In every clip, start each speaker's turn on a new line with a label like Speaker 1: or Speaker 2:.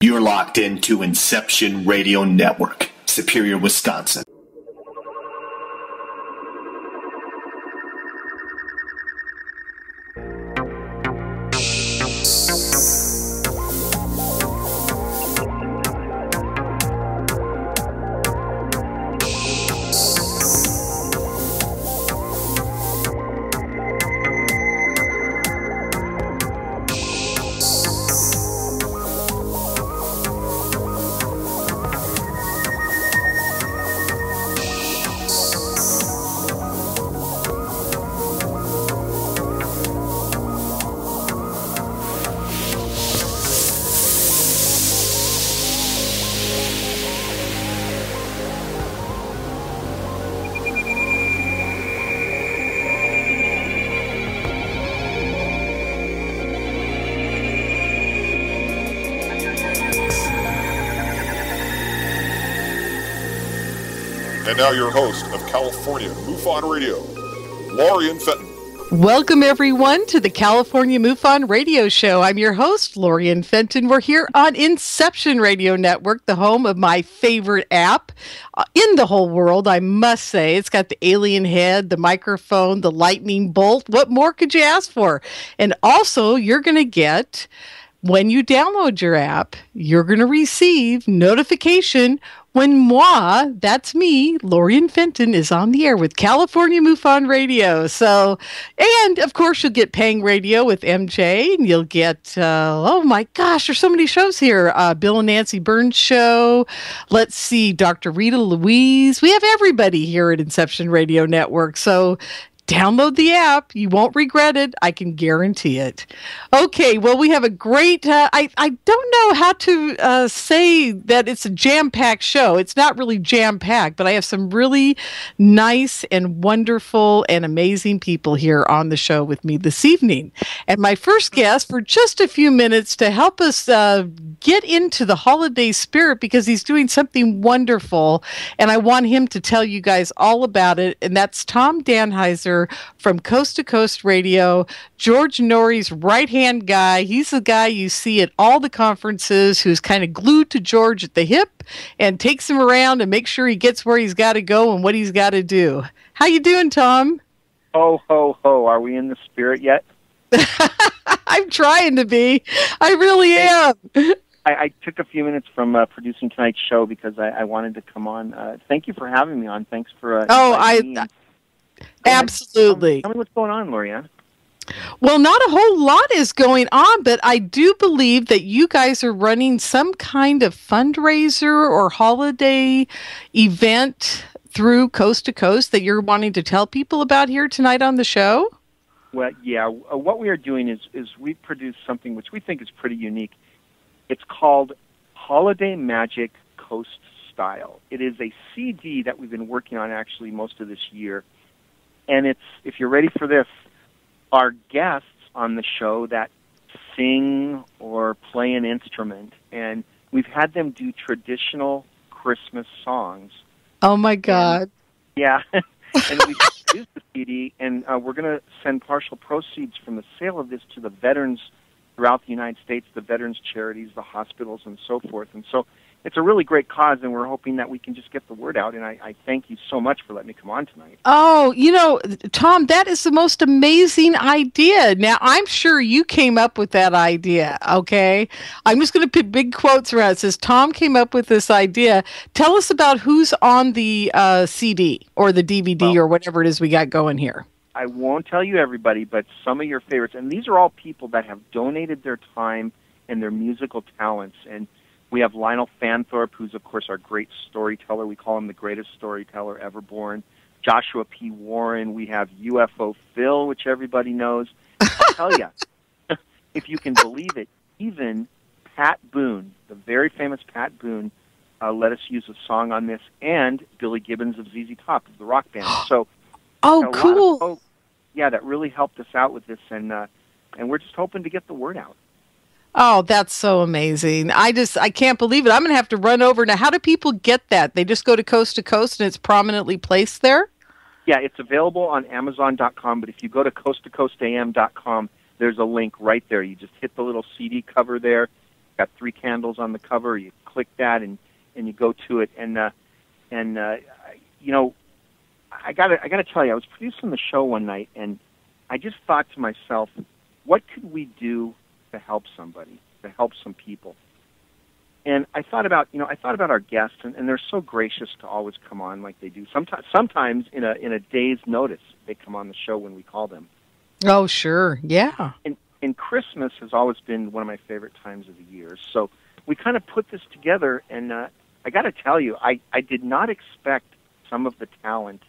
Speaker 1: You're locked into Inception Radio Network, Superior, Wisconsin.
Speaker 2: And now your host of California MUFON Radio, Lorien Fenton.
Speaker 3: Welcome, everyone, to the California MUFON Radio Show. I'm your host, Lorien Fenton. We're here on Inception Radio Network, the home of my favorite app in the whole world, I must say. It's got the alien head, the microphone, the lightning bolt. What more could you ask for? And also, you're going to get, when you download your app, you're going to receive notification when moi, that's me, Lorien Fenton, is on the air with California MUFON Radio. So, and of course, you'll get Pang Radio with MJ, and you'll get, oh my gosh, there's so many shows here. Bill and Nancy Burns Show. Let's see, Dr. Rita Louise. We have everybody here at Inception Radio Network. So, download the app. You won't regret it. I can guarantee it. Okay, well, we have a great, I don't know how to say that it's a jam-packed show. It's not really jam-packed, but I have some really nice and wonderful and amazing people here on the show with me this evening. And my first guest for just a few minutes to help us get into the holiday spirit, because he's doing something wonderful, and I want him to tell you guys all about it, and that's Tom Danheiser from Coast to Coast Radio, George Norrie's right-hand guy. He's the guy you see at all the conferences who's kind of glued to George at the hip and takes him around and makes sure he gets where he's got to go and what he's got to do. How you doing, Tom?
Speaker 4: Ho, ho, ho. Are we in the spirit yet?
Speaker 3: I'm trying to be. I really am.
Speaker 4: I took a few minutes from producing tonight's show because I wanted to come on. Thank you for having me on. Thanks for inviting me.
Speaker 3: Absolutely.
Speaker 4: Tell me what's going on, Lorien.
Speaker 3: Well, not a whole lot is going on, but I do believe that you guys are running some kind of fundraiser or holiday event through Coast to Coast that you're wanting to tell people about here tonight on the show.
Speaker 4: Well, yeah. What we are doing is we produce something which we think is pretty unique. It's called Holiday Magic Coast Style. It is a CD that we've been working on actually most of this year. And it's, if you're ready for this, our guests on the show that sing or play an instrument. And we've had them do traditional Christmas songs.
Speaker 3: Oh, my God.
Speaker 4: And, yeah. And we produced the CD, and we're going to send partial proceeds from the sale of this to the veterans throughout the United States, the veterans charities, the hospitals, and so forth. And so it's a really great cause, and we're hoping that we can just get the word out. And I thank you so much for letting me come on tonight.
Speaker 3: Oh, you know, Tom, that is the most amazing idea. Now, I'm sure you came up with that idea, okay? I'm just going to put big quotes around it. It says, Tom came up with this idea. Tell us about who's on the CD or the DVD or whatever it is we got going here.
Speaker 4: I won't tell you everybody, but some of your favorites. And these are all people that have donated their time and their musical talents. And we have Lionel Fanthorpe, who's, of course, our great storyteller. We call him the greatest storyteller ever born. Joshua P. Warren. We have UFO Phil, which everybody knows. I'll tell you, if you can believe it, even Pat Boone, the very famous Pat Boone, let us use a song on this, and Billy Gibbons of ZZ Top, of the rock band. So,
Speaker 3: oh, cool.
Speaker 4: Folks, that really helped us out with this, and we're just hoping to get the word out.
Speaker 3: Oh, that's so amazing. I can't believe it. I'm going to have to run over. Now, how do people get that? They just go to Coast and it's prominently placed there?
Speaker 4: Yeah, it's available on Amazon.com, but if you go to coasttocoastam.com, there's a link right there. You just hit the little CD cover there. got 3 candles on the cover. You click that, and you go to it. And you know, I gotta tell you, I was producing the show one night, and I just thought to myself, what could we do to help somebody, to help some people? And I thought about our guests, and they're so gracious to always come on like they do. Sometimes in a day's notice, they come on the show when we call them.
Speaker 3: Oh, sure, yeah.
Speaker 4: And Christmas has always been one of my favorite times of the year. So we kind of put this together, and I got to tell you, I did not expect some of the talent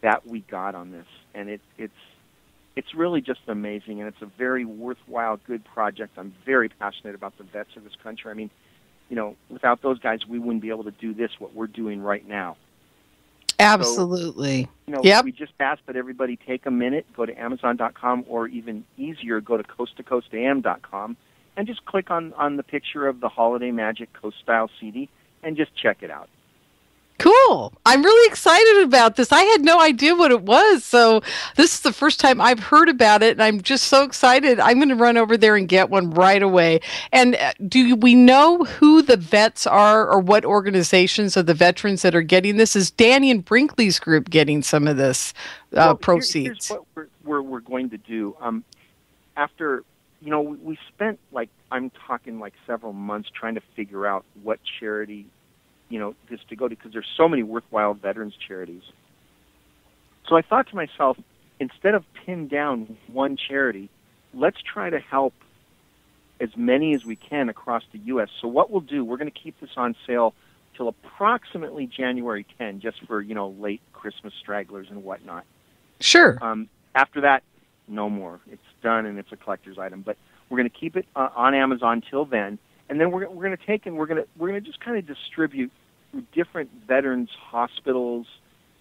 Speaker 4: that we got on this, and it's really just amazing, and it's a very worthwhile, good project. I'm very passionate about the vets of this country. I mean, you know, without those guys, we wouldn't be able to do this, what we're doing right now.
Speaker 3: Absolutely.
Speaker 4: So, you know,
Speaker 3: yep.
Speaker 4: We just ask that everybody take a minute, go to Amazon.com, or even easier, go to coasttocoastam.com, and just click on the picture of the Holiday Magic Coast Style CD, and just check it out.
Speaker 3: Cool. I'm really excited about this. I had no idea what it was. So this is the first time I've heard about it, and I'm just so excited. I'm going to run over there and get one right away. And do we know who the vets are, or what organizations of the veterans that are getting this? Is Danny and Brinkley's group getting some of this proceeds?
Speaker 4: Here's what we're going to do. After, you know, we spent, I'm talking several months trying to figure out what charity, you know, this to go to, because there's so many worthwhile veterans charities. So I thought to myself, instead of pin down one charity, let's try to help as many as we can across the U.S. So what we'll do, we're going to keep this on sale till approximately January 10, just for, you know, late Christmas stragglers and whatnot.
Speaker 3: Sure.
Speaker 4: After that, no more. It's done, and it's a collector's item. But we're going to keep it on Amazon till then. And then we're going to take, and we're going to just kind of distribute through different veterans hospitals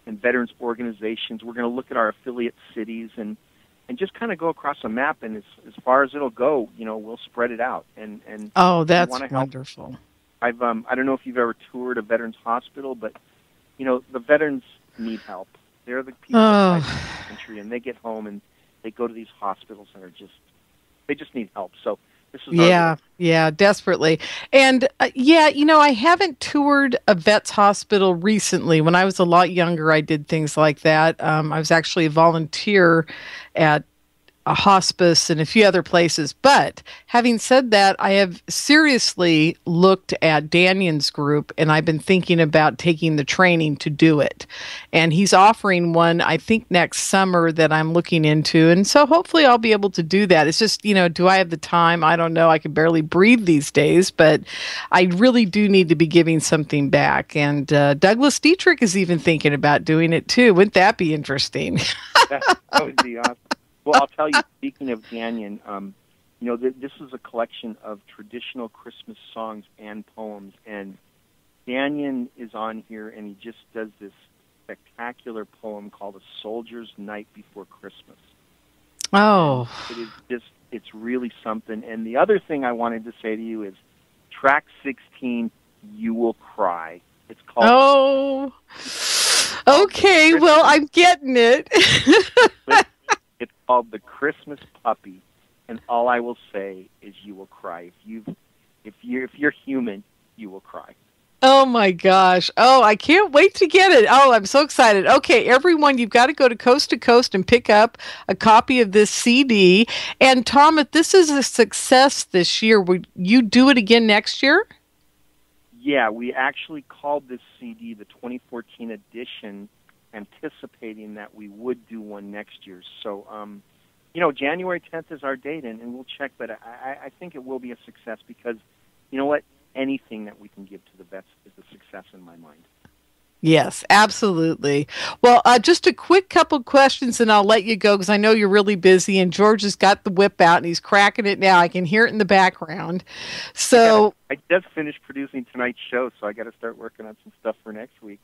Speaker 4: and veterans organizations. We're going to look at our affiliate cities and just kind of go across a map, and as far as it'll go, you know, we'll spread it out. And
Speaker 3: oh, that's wonderful.
Speaker 4: I don't know if you've ever toured a veterans hospital, but you know, the veterans need help. They're the people that fight in the country, and they get home and they go to these hospitals and they just need help. So. Yeah, desperately.
Speaker 3: And you know, I haven't toured a vet's hospital recently. When I was a lot younger, I did things like that. I was actually a volunteer at a hospice and a few other places. But having said that, I have seriously looked at Danion's group, and I've been thinking about taking the training to do it. And he's offering one, I think, next summer that I'm looking into. And so hopefully I'll be able to do that. It's just, you know, do I have the time? I don't know. I can barely breathe these days, but I really do need to be giving something back. And Douglas Dietrich is even thinking about doing it too. Wouldn't that be interesting?
Speaker 4: That would be awesome. Well, I'll tell you, speaking of Danion, you know, this is a collection of traditional Christmas songs and poems, and Danion is on here, and he just does this spectacular poem called A Soldier's Night Before Christmas.
Speaker 3: Oh.
Speaker 4: And it is just, it's really something. And the other thing I wanted to say to you is track 16, You Will Cry. It's called...
Speaker 3: Oh, okay, well, I'm getting it.
Speaker 4: It's called The Christmas Puppy, and all I will say is you will cry. If you're human, you will cry.
Speaker 3: Oh my gosh. Oh, I can't wait to get it. Oh, I'm so excited. Okay, everyone, you've got to go to Coast to Coast and pick up a copy of this CD. And Tom, if this is a success this year, would you do it again next year?
Speaker 4: Yeah, we actually called this CD the 2014 edition, anticipating that we would do one next year. So, you know, January 10th is our date, and we'll check, but I think it will be a success because, you know what, anything that we can give to the vets is a success in my mind.
Speaker 3: Yes, absolutely. Well, just a quick couple questions, and I'll let you go because I know you're really busy, and George has got the whip out, and he's cracking it now. I can hear it in the background. So
Speaker 4: I just finished producing tonight's show, so I got to start working on some stuff for next week.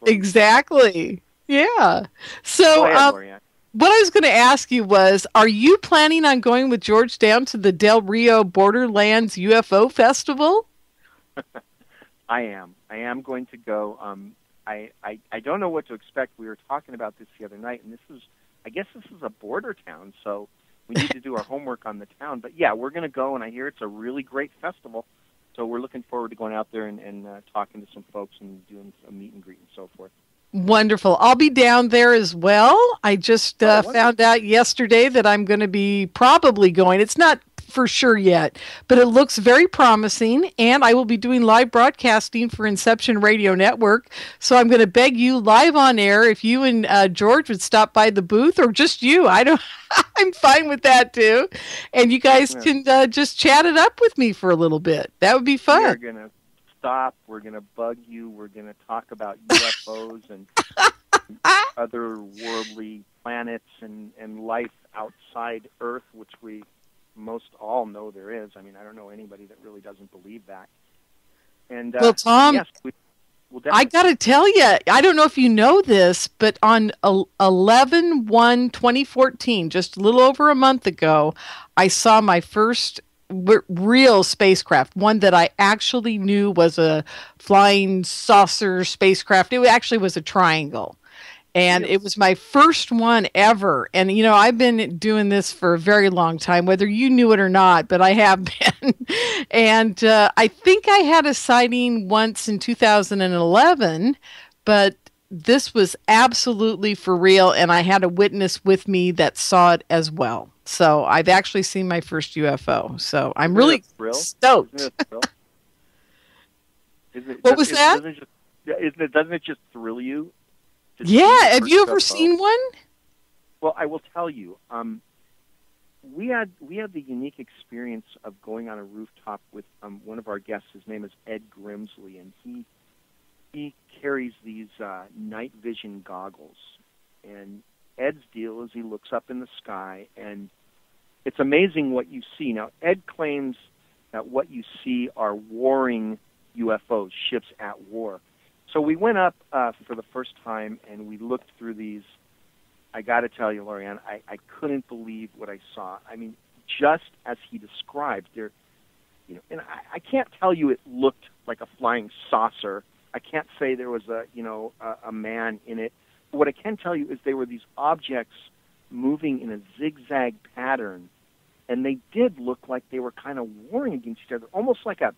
Speaker 3: Exactly. Yeah. So what I was going to ask you was, are you planning on going with George down to the Del Rio Borderlands UFO Festival?
Speaker 4: I am going to go. I don't know what to expect. We were talking about this the other night, and I guess this is a border town, so We need to do our homework on the town. But yeah, we're going to go, and I hear it's a really great festival. So we're looking forward to going out there and talking to some folks and doing a meet and greet and so forth.
Speaker 3: Wonderful. I'll be down there as well. I just found out yesterday that I'm going to be probably going. It's not for sure yet, but it looks very promising, and I will be doing live broadcasting for Inception Radio Network. So I'm going to beg you live on air if you and George would stop by the booth, or just you. I'm fine with that too. And you guys can just chat it up with me for a little bit. That would be fun.
Speaker 4: We're going to stop. We're going to bug you. We're going to talk about UFOs and other worldly planets and life outside Earth, which we most all know there is. I mean, I don't know anybody that really doesn't believe that. And
Speaker 3: well, Tom,
Speaker 4: yes,
Speaker 3: I got to tell you, I don't know if you know this, but on 11/1/2014, just a little over a month ago, I saw my first real spacecraft, one that I actually knew was a flying saucer spacecraft. It actually was a triangle. And it was my first one ever. And, you know, I've been doing this for a very long time, whether you knew it or not, but I have been. And I think I had a sighting once in 2011, but this was absolutely for real. And I had a witness with me that saw it as well. So I've actually seen my first UFO. So I'm really stoked. What was that?
Speaker 4: Doesn't it just thrill you?
Speaker 3: Yeah, have you ever seen one?
Speaker 4: Well, I will tell you. We had the unique experience of going on a rooftop with one of our guests. His name is Ed Grimsley, and he carries these night vision goggles. And Ed's deal is he looks up in the sky, and it's amazing what you see. Now, Ed claims that what you see are warring UFOs, ships at war. So we went up for the first time, and we looked through these. I got to tell you, Lorien, I couldn't believe what I saw. I mean, just as he described, and I can't tell you it looked like a flying saucer. I can't say there was a man in it. But what I can tell you is they were these objects moving in a zigzag pattern, and they did look like they were kind of warring against each other, almost like a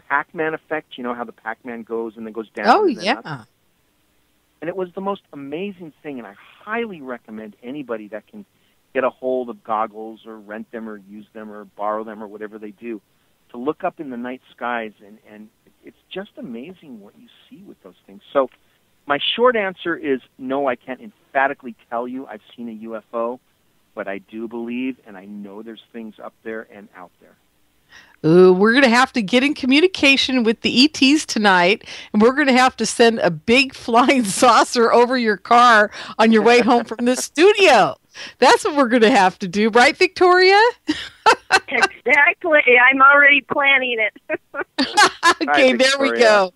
Speaker 4: Pac-Man effect. You know how the Pac-Man goes and then goes down?
Speaker 3: Oh,
Speaker 4: and then
Speaker 3: yeah.
Speaker 4: up. And it was the most amazing thing, and I highly recommend anybody that can get a hold of goggles or rent them or use them or borrow them or whatever they do to look up in the night skies, and it's just amazing what you see with those things. So my short answer is no, I can't emphatically tell you I've seen a UFO, but I do believe, and I know there's things up there and out there.
Speaker 3: Ooh, we're going to have to get in communication with the ETs tonight, and we're going to have to send a big flying saucer over your car on your way home from the studio. That's what we're going to have to do, right, Victoria?
Speaker 5: Exactly. I'm already planning it.
Speaker 3: Okay,
Speaker 4: Hi,
Speaker 3: there we go.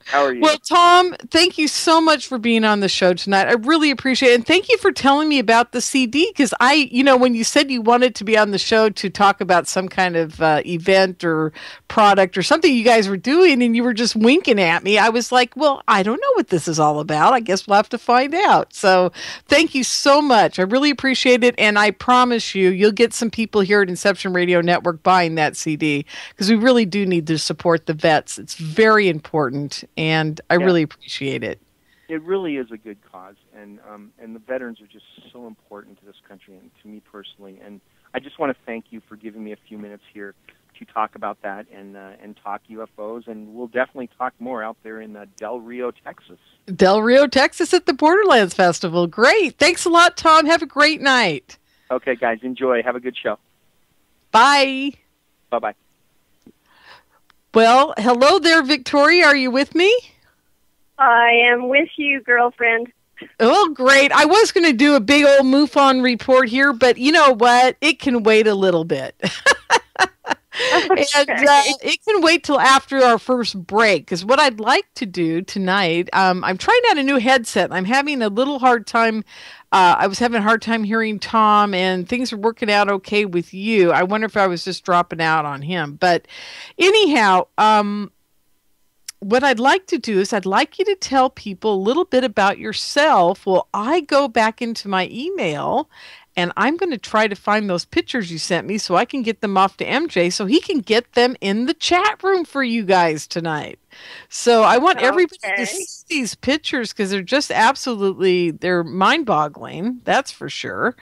Speaker 4: How are you?
Speaker 3: Well, Tom, thank you so much for being on the show tonight. I really appreciate it. And thank you for telling me about the CD, because when you said you wanted to be on the show to talk about some kind of event or product or something you guys were doing, and you were just winking at me, I was like, well, I don't know what this is all about. I guess we'll have to find out. So thank you so much. I really appreciate it. And I promise you'll get some people here at Inception Radio Network buying that CD, because we really do need to support the vets. It's very important, and I really appreciate it.
Speaker 4: It really is a good cause, and the veterans are just so important to this country and to me personally. And I just want to thank you for giving me a few minutes here to talk about that and talk UFOs, and we'll definitely talk more out there in Del Rio, Texas.
Speaker 3: Del Rio, Texas at the Borderlands Festival. Great. Thanks a lot, Tom. Have a great night.
Speaker 4: Okay, guys, enjoy. Have a good show.
Speaker 3: Bye.
Speaker 4: Bye-bye.
Speaker 3: Well, hello there, Victoria. Are you with me?
Speaker 5: I am with you, girlfriend.
Speaker 3: Oh, great. I was going to do a big old MUFON report here, but you know what? It can wait a little bit. And it can wait till after our first break, because what I'd like to do tonight, I'm trying out a new headset. I'm having a little hard time. I was having a hard time hearing Tom, and things are working out okay with you. I wonder if I was just dropping out on him. But anyhow, what I'd like to do is I'd like you to tell people a little bit about yourself. Well, I go back into my email, And I'm going to try to find those pictures you sent me so I can get them off to MJ so he can get them in the chat room for you guys tonight. So I want everybody to see these pictures because they're just they're mind-boggling. That's for sure.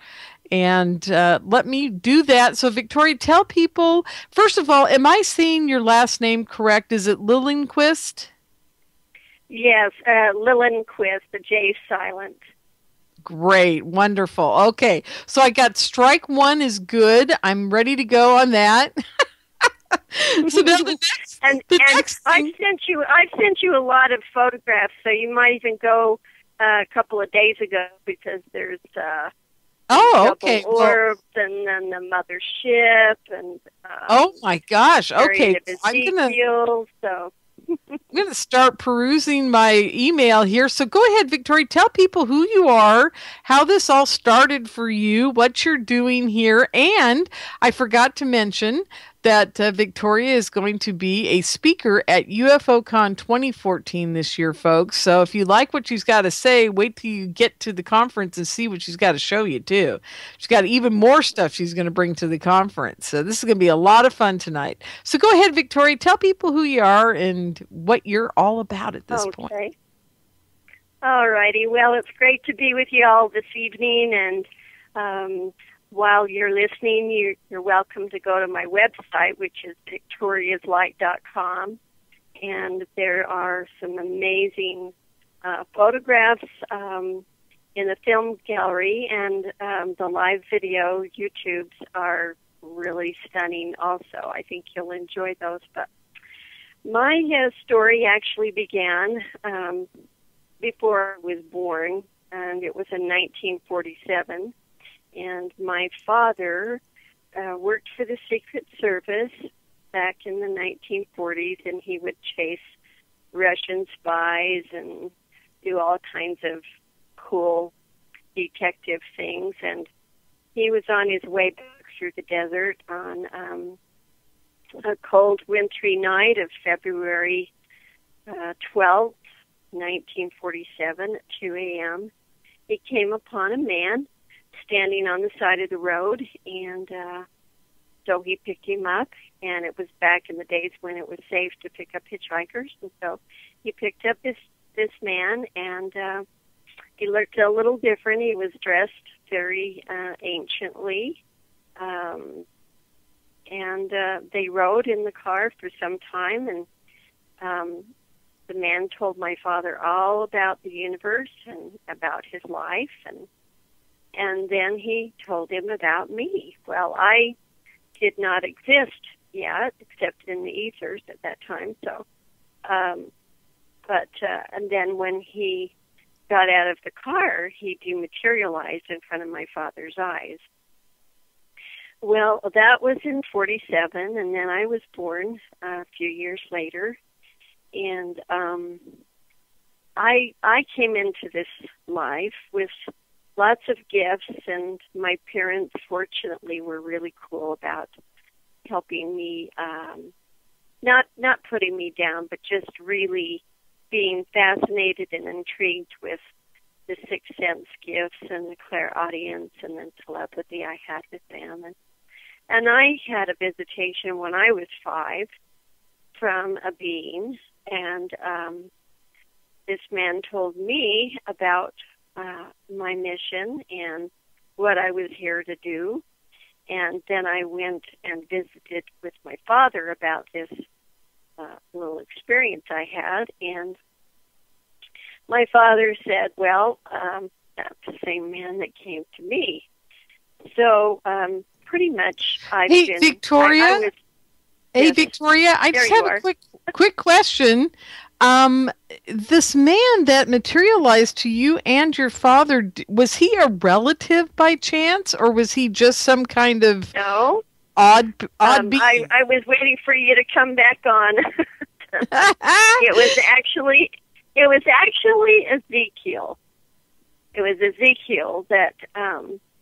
Speaker 3: And let me do that. So, Victoria, tell people, first of all, am I saying your last name correct? Is it Liljenquist?
Speaker 5: Yes, Liljenquist, the J silent.
Speaker 3: Great. Wonderful. Okay. So I got strike one is good. I'm ready to go on that. So now the next thing.
Speaker 5: I've sent you a lot of photographs, so you might even go a couple of days ago because there's
Speaker 3: okay.
Speaker 5: Orbs and then the mothership and
Speaker 3: oh my gosh. Okay. I'm going to start perusing my email here. So go ahead, Victoria. Tell people who you are, how this all started for you, what you're doing here. And I forgot to mention that Victoria is going to be a speaker at UFOCon 2014 this year, folks. So if you like what she's got to say, wait till you get to the conference and see what she's got to show you, too. She's got even more stuff she's going to bring to the conference. So this is going to be a lot of fun tonight. So go ahead, Victoria. Tell people who you are and what you're all about at this point.
Speaker 5: All righty. Well, it's great to be with you all this evening. And while you're listening, you're welcome to go to my website, which is victoriaslight.com. And there are some amazing photographs in the film gallery, and the live video YouTubes are really stunning also. I think you'll enjoy those. But my story actually began before I was born, and it was in 1947. And my father worked for the Secret Service back in the 1940s, and he would chase Russian spies and do all kinds of cool detective things. And he was on his way back through the desert on a cold, wintry night of February 12th, 1947 at 2 a.m. He came upon a man standing on the side of the road, and so he picked him up, and it was back in the days when it was safe to pick up hitchhikers, and so he picked up this man, and he looked a little different. He was dressed very anciently, and they rode in the car for some time, and the man told my father all about the universe and about his life, and then he told him about me. Well, I did not exist yet, except in the ethers at that time. So, and then when he got out of the car, he dematerialized in front of my father's eyes. Well, that was in 47, and then I was born a few years later, and I came into this life with lots of gifts, and my parents, fortunately, were really cool about helping me, not putting me down, but just really being fascinated and intrigued with the sixth sense gifts and the clairaudience and the telepathy I had with them. And I had a visitation when I was 5 from a being, and this man told me about my mission and what I was here to do. And then I went and visited with my father about this little experience I had. And my father said, well, that's the same man that came to me. So pretty much I've been...
Speaker 3: Victoria? Victoria, I just have a quick question. This man that materialized to you and your father, was he a relative by chance, or was he just some kind of odd being?
Speaker 5: I was waiting for you to come back on. It was actually Ezekiel. It was Ezekiel that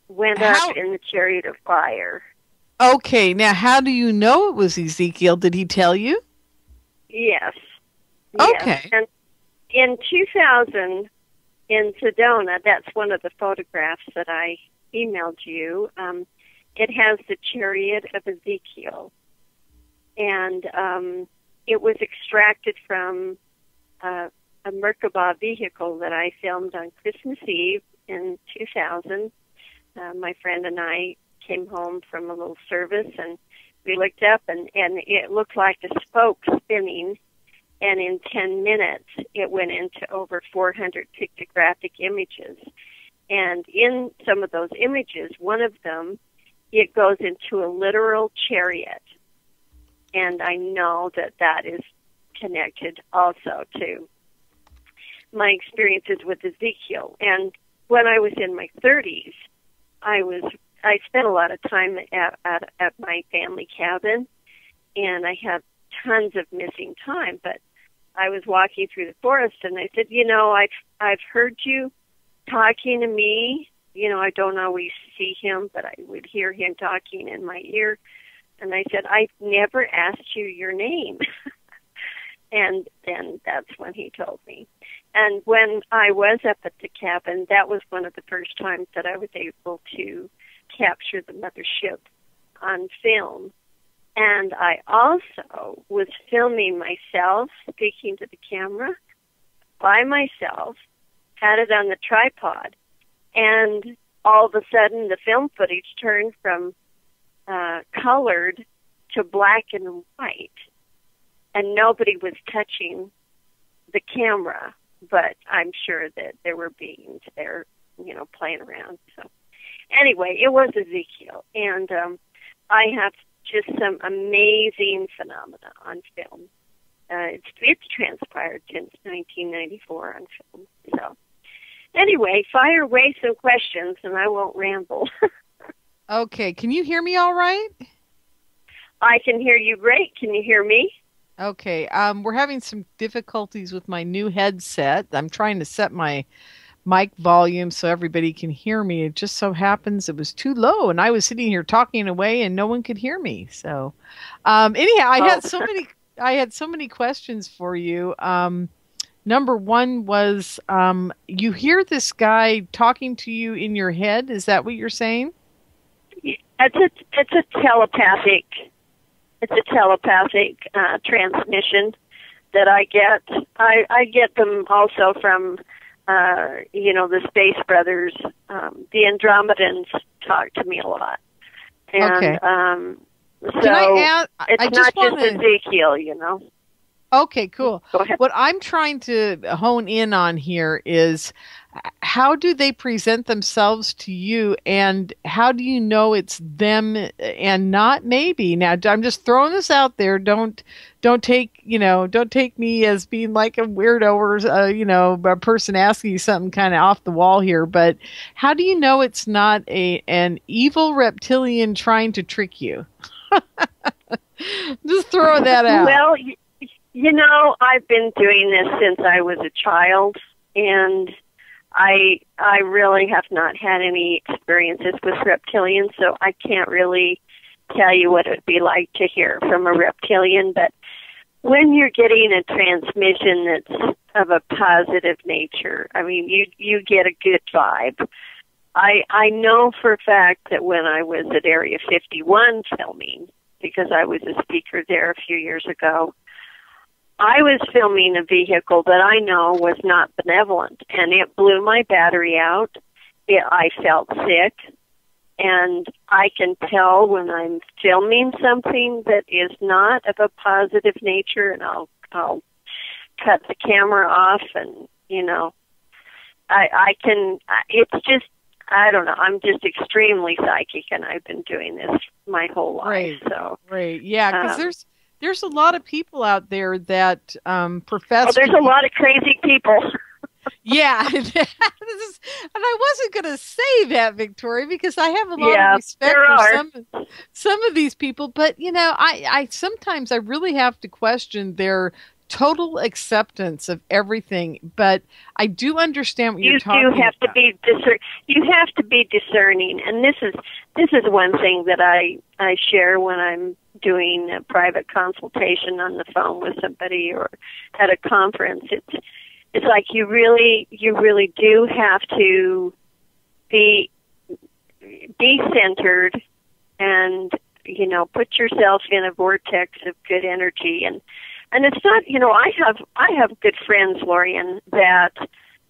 Speaker 5: went up in the chariot of fire.
Speaker 3: Okay, now how do you know it was Ezekiel? Did he tell you?
Speaker 5: Yes.
Speaker 3: Okay.
Speaker 5: And in 2000, in Sedona, that's one of the photographs that I emailed you. It has the chariot of Ezekiel, and it was extracted from a Merkabah vehicle that I filmed on Christmas Eve in 2000. My friend and I came home from a little service, and we looked up, and it looked like a spoke spinning, and in 10 minutes it went into over 400 pictographic images. And in some of those images, one of them, it goes into a literal chariot. And I know that that is connected also to my experiences with Ezekiel. And when I was in my 30s, I spent a lot of time at my family cabin, and I had tons of missing time. But I was walking through the forest, and I said, I've heard you talking to me. I don't always see him, but I would hear him talking in my ear. And I said, I've never asked you your name. And then that's when he told me. And when I was up at the cabin, that was one of the first times that I was able to capture the mothership on film. And I also was filming myself, speaking to the camera by myself, had it on the tripod, and all of a sudden the film footage turned from colored to black and white, and nobody was touching the camera, but I'm sure that there were beings there, playing around. So anyway, it was Ezekiel, and I have just some amazing phenomena on film. It's transpired since 1994 on film. So anyway, fire away some questions, and I won't ramble.
Speaker 3: Okay, can you hear me all right?
Speaker 5: I can hear you great. Can you hear me?
Speaker 3: Okay, we're having some difficulties with my new headset. I'm trying to set my mic volume so everybody can hear me. It just so happens it was too low, and I was sitting here talking away, and no one could hear me. So, anyhow, I had so many questions for you. Number one was, you hear this guy talking to you in your head. Is that what you're saying?
Speaker 5: It's a telepathic. It's a telepathic transmission that I get. I get them also from, the Space Brothers. The Andromedans talk to me a lot. And,
Speaker 3: okay.
Speaker 5: So
Speaker 3: can I add,
Speaker 5: it's not just Ezekiel,
Speaker 3: Okay, cool.
Speaker 5: Go ahead.
Speaker 3: What I'm trying to hone in on here is, how do they present themselves to you, and how do you know it's them and not maybe? Now, I'm just throwing this out there. Don't take me as being like a weirdo or a person asking you something kind of off the wall here. But how do you know it's not an evil reptilian trying to trick you? Just throwing that out.
Speaker 5: Well, I've been doing this since I was a child, and I really have not had any experiences with reptilians, so I can't really tell you what it would be like to hear from a reptilian. But when you're getting a transmission that's of a positive nature, I mean, you get a good vibe. I know for a fact that when I was at Area 51 filming, because I was a speaker there a few years ago, I was filming a vehicle that I know was not benevolent, and it blew my battery out. I felt sick, and I can tell when I'm filming something that is not of a positive nature, and I'll cut the camera off, and I can. It's just, I don't know. I'm just extremely psychic, and I've been doing this my whole life.
Speaker 3: Right, yeah, because there's a lot of people out there that profess.
Speaker 5: Oh, there's a lot of crazy people.
Speaker 3: Yeah, and I wasn't going to say that, Victoria, because I have a lot of respect for some of these people. But I sometimes I really have to question their total acceptance of everything. But I do understand what you're talking about. You have to be discerning, and this is one thing that I share when I'm doing a private consultation on the phone with somebody or at a conference. It's like you really do have to be
Speaker 5: be centered and, put yourself in a vortex of good energy. And it's not, I have good friends, Lorien, that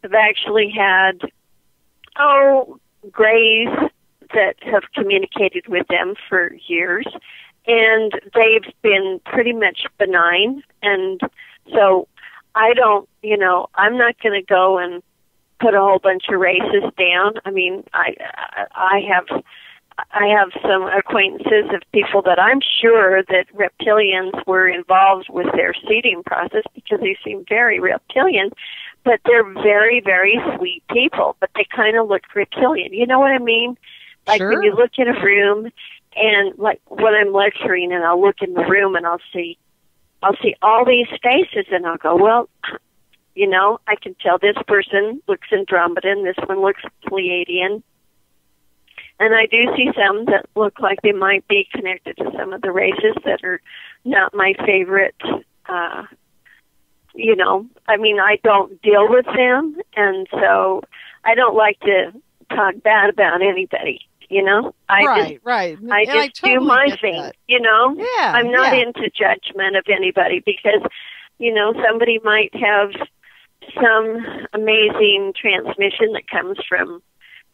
Speaker 5: have actually had, grays that have communicated with them for years, and they've been pretty much benign. And so I don't, I'm not going to go and put a whole bunch of races down. I mean, I have some acquaintances of people that I'm sure that reptilians were involved with their seeding process because they seem very reptilian, but they're very, very sweet people, but they kind of look reptilian. You know what I mean? Like
Speaker 3: Sure.
Speaker 5: when you look in a room and like when I'm lecturing and I'll look in the room and I'll see all these faces and I'll go, well, I can tell this person looks Andromedan, this one looks Pleiadian. And I do see some that look like they might be connected to some of the races that are not my favorite. I don't deal with them, and so I don't like to talk bad about anybody. I just do my thing.
Speaker 3: That.
Speaker 5: Yeah, I'm not into judgment of anybody because, somebody might have some amazing transmission that comes from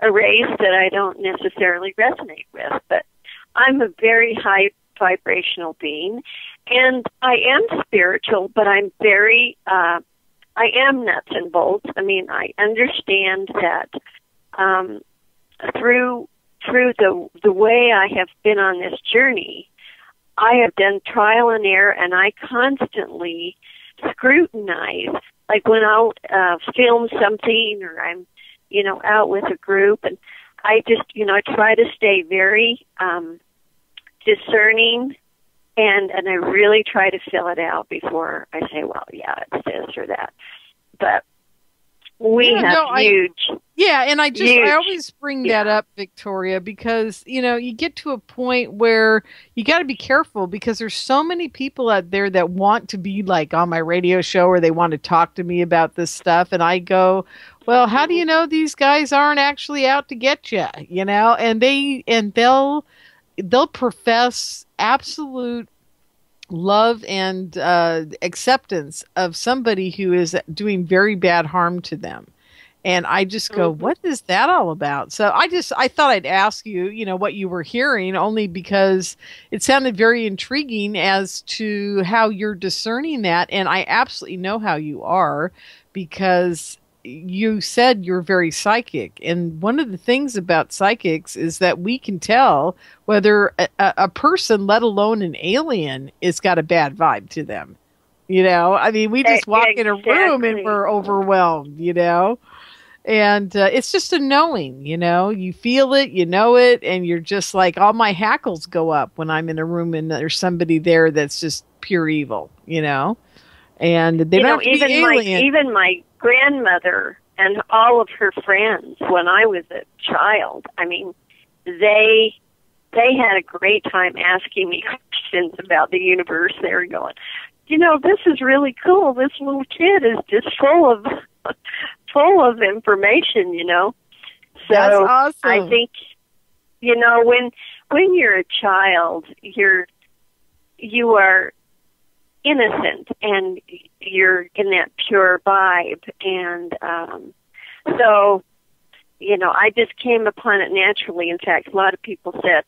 Speaker 5: a race that I don't necessarily resonate with, but I'm a very high vibrational being, and I am spiritual, but I'm very, I am nuts and bolts. I mean, I understand that through the way I have been on this journey, I have done trial and error, and I constantly scrutinize, like when I'll film something or I'm out with a group, and I just, I try to stay very discerning, and I really try to fill it out before I say, well, yeah, it's this or that. But we have huge.
Speaker 3: And I always bring that up, Victoria, because, you get to a point where you got to be careful because there's so many people out there that want to be like on my radio show or they want to talk to me about this stuff. And I go, well, how do you know these guys aren't actually out to get you, and they'll profess absolute love and acceptance of somebody who is doing very bad harm to them. And I just go, what is that all about? So I thought I'd ask you, what you were hearing, only because it sounded very intriguing as to how you're discerning that. And I absolutely know how you are, because you said you're very psychic. And one of the things about psychics is that we can tell whether a person, let alone an alien, has got a bad vibe to them. I mean, we just walk in a room and we're overwhelmed, And it's just a knowing, you feel it, you know it, and you're just like, all my hackles go up when I'm in a room and there's somebody there that's just pure evil, and they don't have to be alien.
Speaker 5: Even my grandmother and all of her friends when I was a child, I mean, they had a great time asking me questions about the universe. They were going, this is really cool. This little kid is just full of information, So
Speaker 3: that's awesome.
Speaker 5: I think, when you're a child, you are innocent and you're in that pure vibe. And so, I just came upon it naturally. In fact, a lot of people said,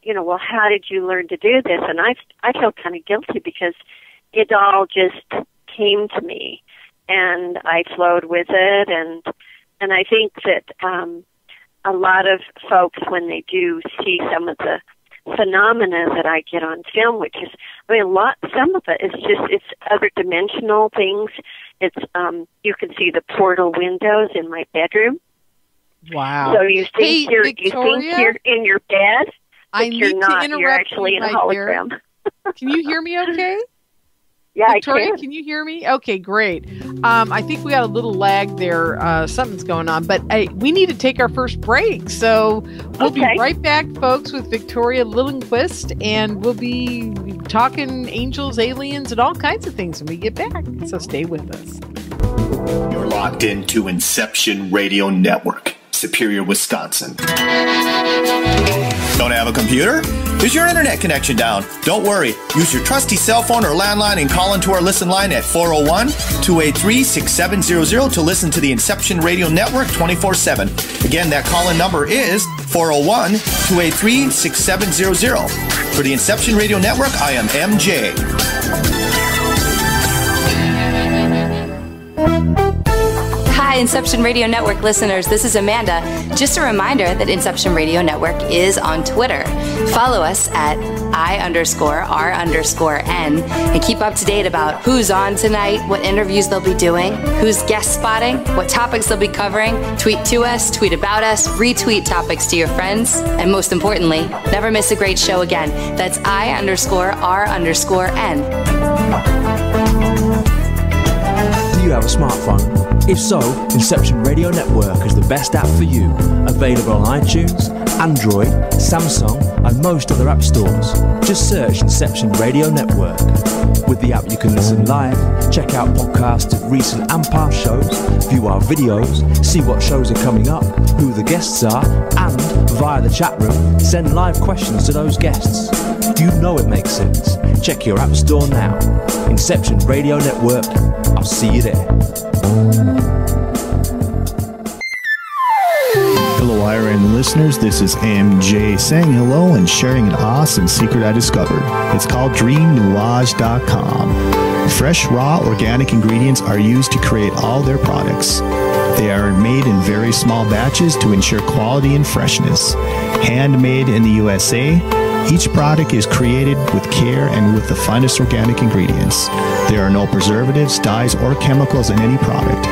Speaker 5: well, how did you learn to do this? And I felt kind of guilty because it all just came to me. And I flowed with it, and I think that a lot of folks, when they do see some of the phenomena that I get on film, which is, some of it is just, it's other dimensional things. It's you can see the portal windows in my bedroom.
Speaker 3: Wow!
Speaker 5: So you think you're in your bed, but you're not. You're actually in a hologram.
Speaker 3: Can you hear me? Okay.
Speaker 5: Yeah,
Speaker 3: Victoria,
Speaker 5: I can.
Speaker 3: Can you hear me? Okay, great. I think we got a little lag there. Something's going on, but we need to take our first break. So we'll be right back, folks, with Victoria Liljenquist, and we'll be talking angels, aliens, and all kinds of things when we get back. So stay with us.
Speaker 1: You're locked into Inception Radio Network, Superior, Wisconsin.
Speaker 6: Don't have a computer? Is your internet connection down? Don't worry. Use your trusty cell phone or landline and call into our listen line at 401-283-6700 to listen to the Inception Radio Network 24/7. Again, that call-in number is 401-283-6700. For the Inception Radio Network, I am MJ.
Speaker 7: Hi, Inception Radio Network listeners. This is Amanda. Just a reminder that Inception Radio Network is on Twitter. Follow us at I_R_N and keep up to date about who's on tonight, what interviews they'll be doing, who's guest spotting, what topics they'll be covering. Tweet to us, tweet about us, retweet topics to your friends, and most importantly, never miss a great show again. That's I_R_N.
Speaker 8: Do you have a smartphone? If so, Inception Radio Network is the best app for you. Available on iTunes, Android, Samsung, and most other app stores. Just search Inception Radio Network. With the app you can listen live, check out podcasts of recent and past shows, view our videos, see what shows are coming up, who the guests are, and, via the chat room, send live questions to those guests. You know it makes sense. Check your app store now. Inception Radio Network. I'll see you there.
Speaker 9: Hello, IRN listeners. This is MJ saying hello and sharing an awesome secret I discovered. It's called DreamNuage.com. Fresh, raw, organic ingredients are used to create all their products. They are made in very small batches to ensure quality and freshness. Handmade in the USA, each product is created with care and with the finest organic ingredients. There are no preservatives, dyes, or chemicals in any product.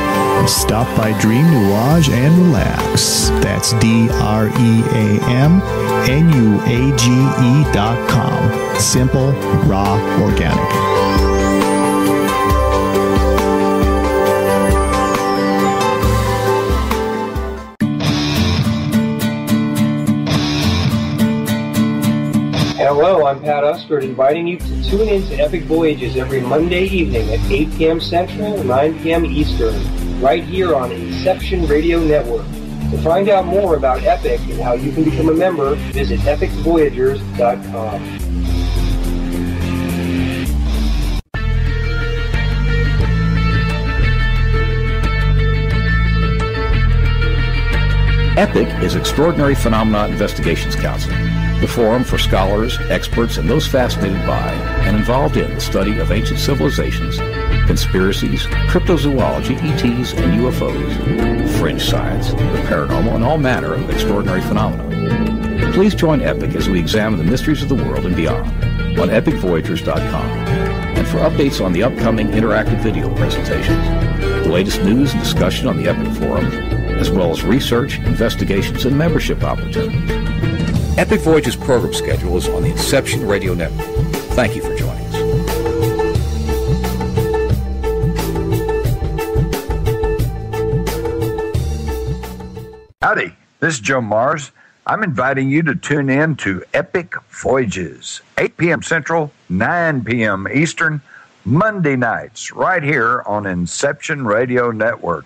Speaker 9: Stop by Dream Nuage and relax. That's DreamNuage.com. Simple, raw, organic.
Speaker 10: Hello, I'm Pat Usford, inviting you to tune in to Epic Voyages every Monday evening at 8 p.m. Central, 9 p.m. Eastern, right here on Inception Radio Network. To find out more about Epic and how you can become a member, visit epicvoyagers.com.
Speaker 11: EPIC is Extraordinary Phenomena Investigations Council, the forum for scholars, experts, and those fascinated by and involved in the study of ancient civilizations, conspiracies, cryptozoology, ETs, and UFOs, fringe science, the paranormal, and all manner of extraordinary phenomena. Please join EPIC as we examine the mysteries of the world and beyond on epicvoyagers.com. And for updates on the upcoming interactive video presentations, the latest news and discussion on the EPIC forum, as well as research, investigations, and membership opportunities. Epic Voyages program schedule is on the Inception Radio Network. Thank you for joining us.
Speaker 12: Howdy, this is Joe Mars. I'm inviting you to tune in to Epic Voyages, 8 p.m. Central, 9 p.m. Eastern, Monday nights, right here on Inception Radio Network.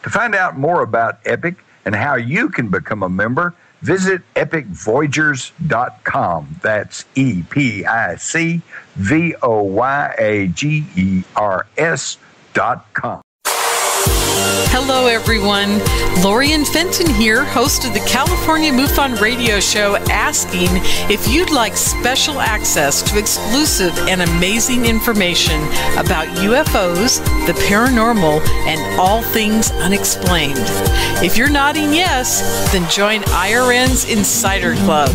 Speaker 12: To find out more about Epic and how you can become a member, visit epicvoyagers.com. That's epicvoyagers.com.
Speaker 3: Hello, everyone. Lorien Fenton here, host of the California MUFON Radio Show, asking if you'd like special access to exclusive and amazing information about UFOs, the paranormal, and all things unexplained. If you're nodding yes, then join IRN's Insider Club.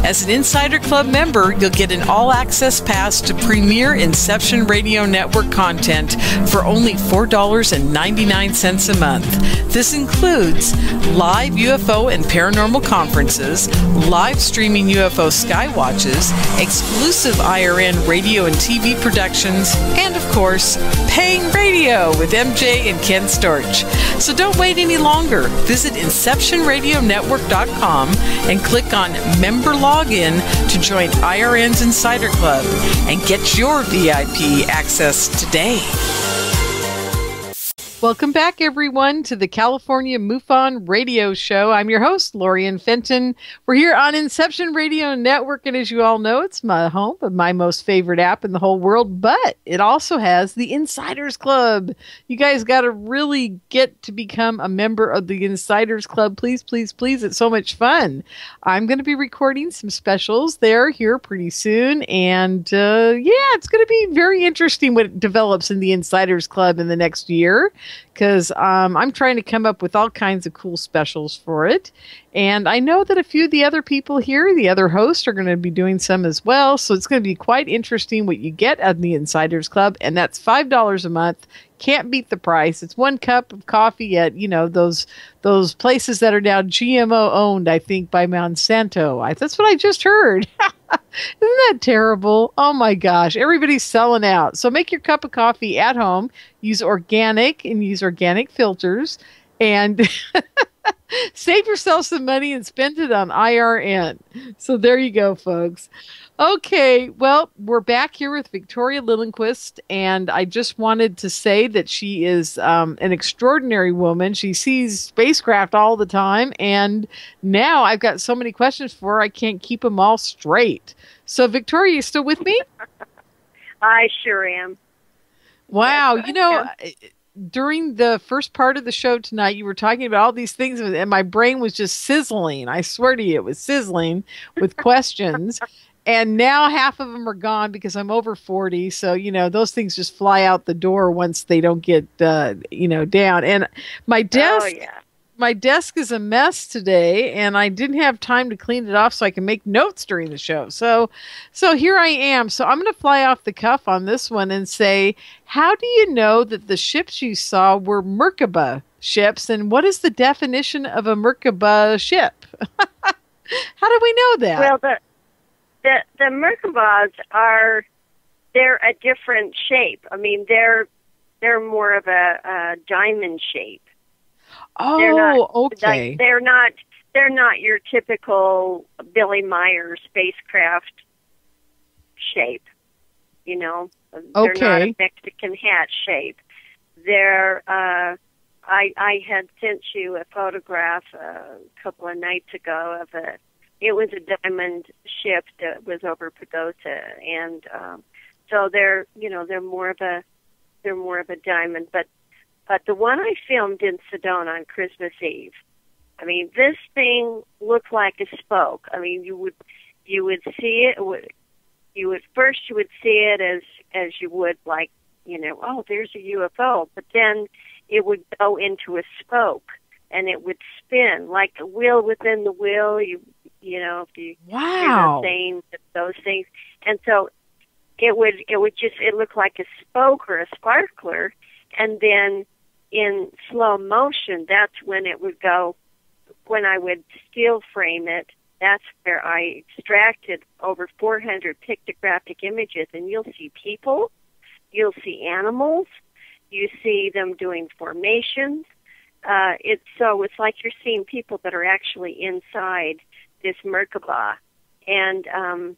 Speaker 3: As an Insider Club member, you'll get an all-access pass to premier Inception Radio Network content for only $4.99 a month. This includes live UFO and paranormal conferences, live streaming UFO skywatches, exclusive IRN radio and TV productions, and of course, paying radio with MJ and Ken Storch. So don't wait any longer. Visit InceptionRadioNetwork.com and click on Member Login to join IRN's Insider Club and get your VIP access today. Welcome back, everyone, to the California MUFON Radio Show. I'm your host, Lorien Fenton. We're here on Inception Radio Network, and as you all know, it's my home of my most favorite app in the whole world, but it also has the Insiders Club. You guys got to really get to become a member of the Insiders Club. Please, please, please. It's so much fun. I'm going to be recording some specials there here pretty soon, and it's going to be very interesting what develops in the Insiders Club in the next year, because I'm trying to come up with all kinds of cool specials for it. And I know that a few of the other people here, the other hosts, are going to be doing some as well. So it's going to be quite interesting what you get at the Insiders Club. And that's $5 a month. Can't beat the price. It's 1 cup of coffee at, those places that are now GMO owned, I think, by Monsanto. That's what I just heard. Isn't that terrible? Oh my gosh. Everybody's selling out. So make your cup of coffee at home. Use organic filters, and save yourself some money and spend it on IRN. So there you go, folks. Okay, well, we're back here with Victoria Liljenquist, and I just wanted to say that she is an extraordinary woman. She sees spacecraft all the time, and now I've got so many questions for her, I can't keep them all straight. So, Victoria, you still with me?
Speaker 5: I sure am.
Speaker 3: Wow, during the first part of the show tonight, you were talking about all these things, and my brain was just sizzling. I swear to you, it was sizzling with questions. And now half of them are gone because I'm over 40. So, those things just fly out the door once they don't get, down. And my desk is a mess today, and I didn't have time to clean it off so I can make notes during the show. So here I am. So I'm going to fly off the cuff on this one and say, how do you know that the ships you saw were Merkaba ships? And what is the definition of a Merkaba ship? How do we know that?
Speaker 5: Well, the Merkabas they're a different shape. I mean, they're more of a diamond shape.
Speaker 3: Okay.
Speaker 5: They're not your typical Billy Meyer spacecraft shape. They're not a Mexican hat shape. They're I had sent you a photograph a couple of nights ago of it was a diamond ship that was over Pagosa, and so they're more of a diamond. But the one I filmed in Sedona on Christmas Eve, I mean, this thing looked like a spoke. I mean, you would see it. You would see it as you would, like, oh, there's a UFO, but then it would go into a spoke and it would spin like a wheel within the wheel. If you
Speaker 3: wow.
Speaker 5: Saying those things, and so it looked like a spoke or a sparkler, and then in slow motion, that's when it would go. When I would still frame it, that's where I extracted over 400 pictographic images, and you'll see people, you'll see animals, you see them doing formations. It's like you're seeing people that are actually inside this Merkaba, and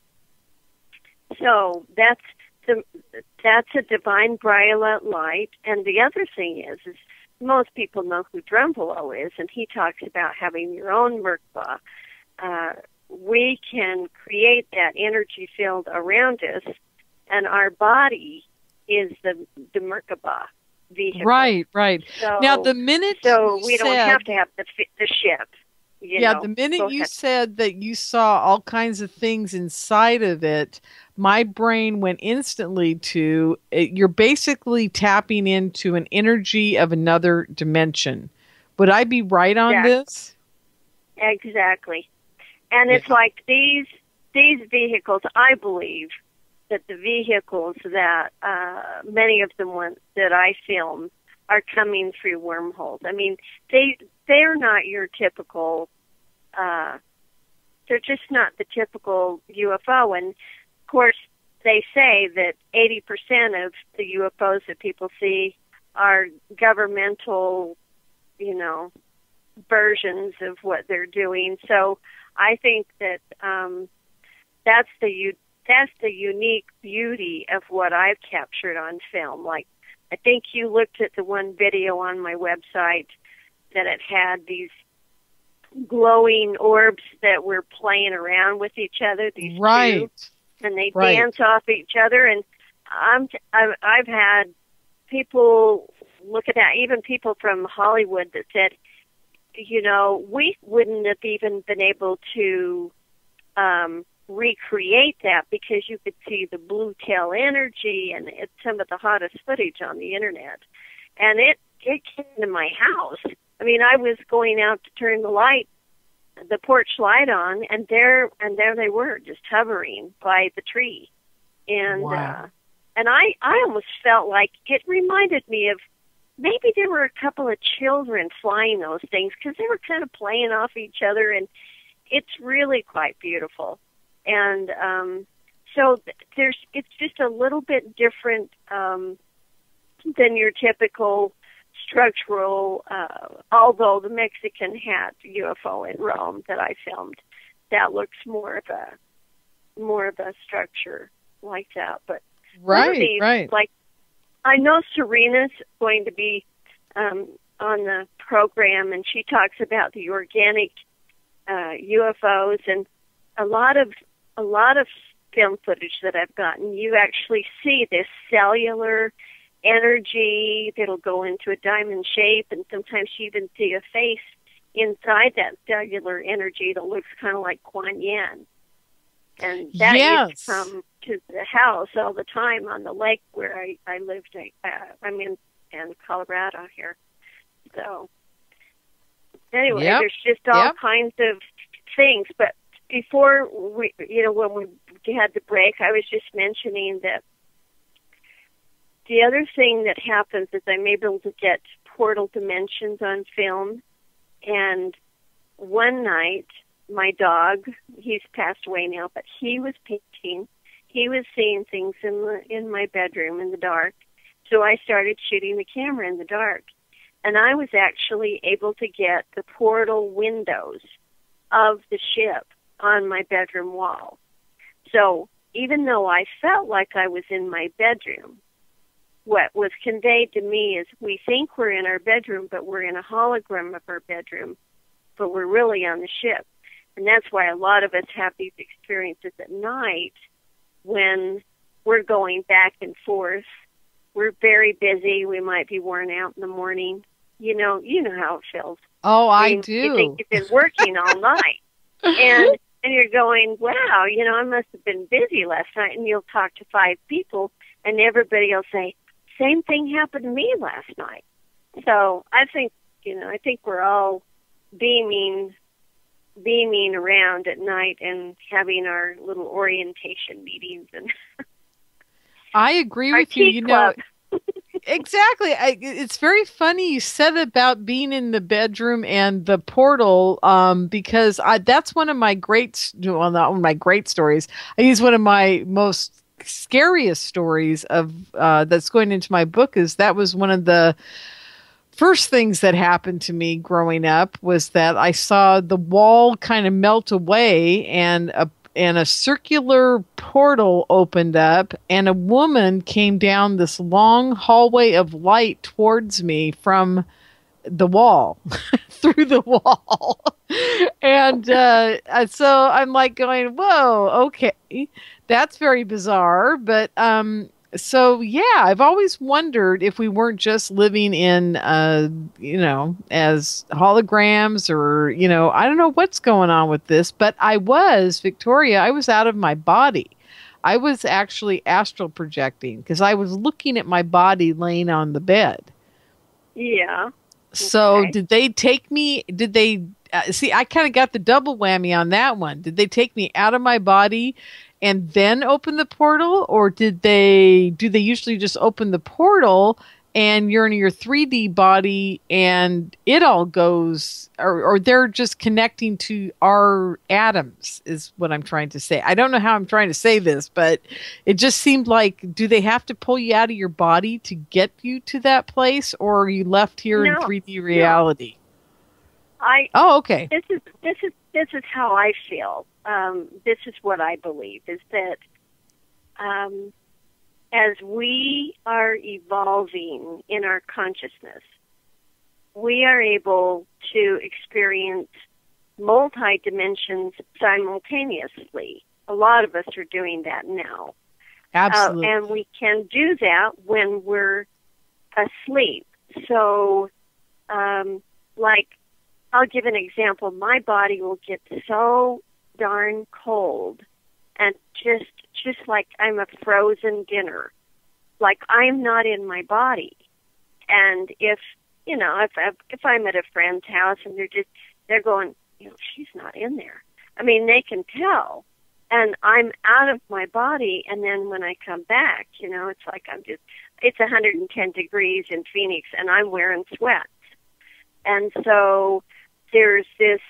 Speaker 5: so that's a divine brilliant light. And the other thing is most people know who Drumbelow is, and he talks about having your own Merkaba. We can create that energy field around us, and our body is the Merkaba vehicle.
Speaker 3: Right. So, now, the minute
Speaker 5: we don't have to have the ship.
Speaker 3: The minute you said that you saw all kinds of things inside of it, my brain went instantly to you're basically tapping into an energy of another dimension. Would I be right on this?
Speaker 5: Exactly. And it's like these vehicles, I believe that the vehicles that many of them that I film are coming through wormholes. I mean, they're not your typical, they're just not the typical UFO. And, of course, they say that 80% of the UFOs that people see are governmental, versions of what they're doing. So I think that that's the unique beauty of what I've captured on film. Like I think you looked at the one video on my website that it had these glowing orbs that were playing around with each other, these two, and they dance off each other. And I've had people look at that, even people from Hollywood, that said, you know, we wouldn't have even been able to recreate that because you could see the blue tail energy, and it's some of the hottest footage on the internet. And it came to my house. I mean, I was going out to turn the porch light on, and there they were, just hovering by the tree. And and I almost felt like it reminded me of maybe there were a couple of children flying those things, because they were kind of playing off each other, and it's really quite beautiful. And so it's just a little bit different than your typical structural, although the Mexican had UFO in Rome that I filmed, that looks more of a structure like that. But
Speaker 3: right.
Speaker 5: Like, I know Serena's going to be on the program, and she talks about the organic UFOs, and a lot of film footage that I've gotten, you actually see this cellular energy that'll go into a diamond shape, and sometimes you even see a face inside that cellular energy that looks kind of like Kuan Yin. And that used to come to the house all the time on the lake where I lived. I'm in Colorado here. So anyway, there's just all kinds of things. But before when we had the break, I was just mentioning that the other thing that happens is I'm able to get portal dimensions on film. And one night, my dog, he's passed away now, but he was painting. He was seeing things in my bedroom in the dark. So I started shooting the camera in the dark. And I was actually able to get the portal windows of the ship on my bedroom wall. So even though I felt like I was in my bedroom, what was conveyed to me is we think we're in our bedroom, but we're in a hologram of our bedroom, but we're really on the ship. And that's why a lot of us have these experiences at night when we're going back and forth. We're very busy. We might be worn out in the morning. You know how it feels.
Speaker 3: Oh, I do.
Speaker 5: You think you've been working all night. And you're going, wow, I must have been busy last night. And you'll talk to 5 people, and everybody will say, same thing happened to me last night. So I think we're all beaming around at night and having our little orientation meetings. And
Speaker 3: I agree with you. Exactly. It's very funny you said about being in the bedroom and the portal, because that's one of my not one of my great stories. I use one of my most scariest stories of that's going into my book. That was one of the first things that happened to me growing up, was that I saw the wall kind of melt away, and a circular portal opened up, and a woman came down this long hallway of light towards me from the wall, through the wall. And so I'm like going, whoa, okay, that's very bizarre. But so yeah, I've always wondered if we weren't just living in, as holograms, or, I don't know what's going on with this, but Victoria, I was out of my body. I was actually astral projecting because I was looking at my body laying on the bed.
Speaker 5: Yeah.
Speaker 3: So did they take me, see, I kind of got the double whammy on that one. Did they take me out of my body and then open the portal, or do they usually just open the portal and you're in your 3D body and it all goes, or they're just connecting to our atoms, is what I'm trying to say. I don't know how I'm trying to say this, but it just seemed like, do they have to pull you out of your body to get you to that place, or are you left here in 3D reality? Okay.
Speaker 5: This is how I feel. This is what I believe, is that as we are evolving in our consciousness, we are able to experience multi-dimensions simultaneously. A lot of us are doing that now.
Speaker 3: Absolutely.
Speaker 5: And we can do that when we're asleep. So, like, I'll give an example. My body will get so darn cold and just like I'm a frozen dinner. Like I'm not in my body. And if I'm at a friend's house and they're going, she's not in there. I mean, they can tell. And I'm out of my body, and then when I come back, it's like it's 110 degrees in Phoenix, and I'm wearing sweats. And so there's this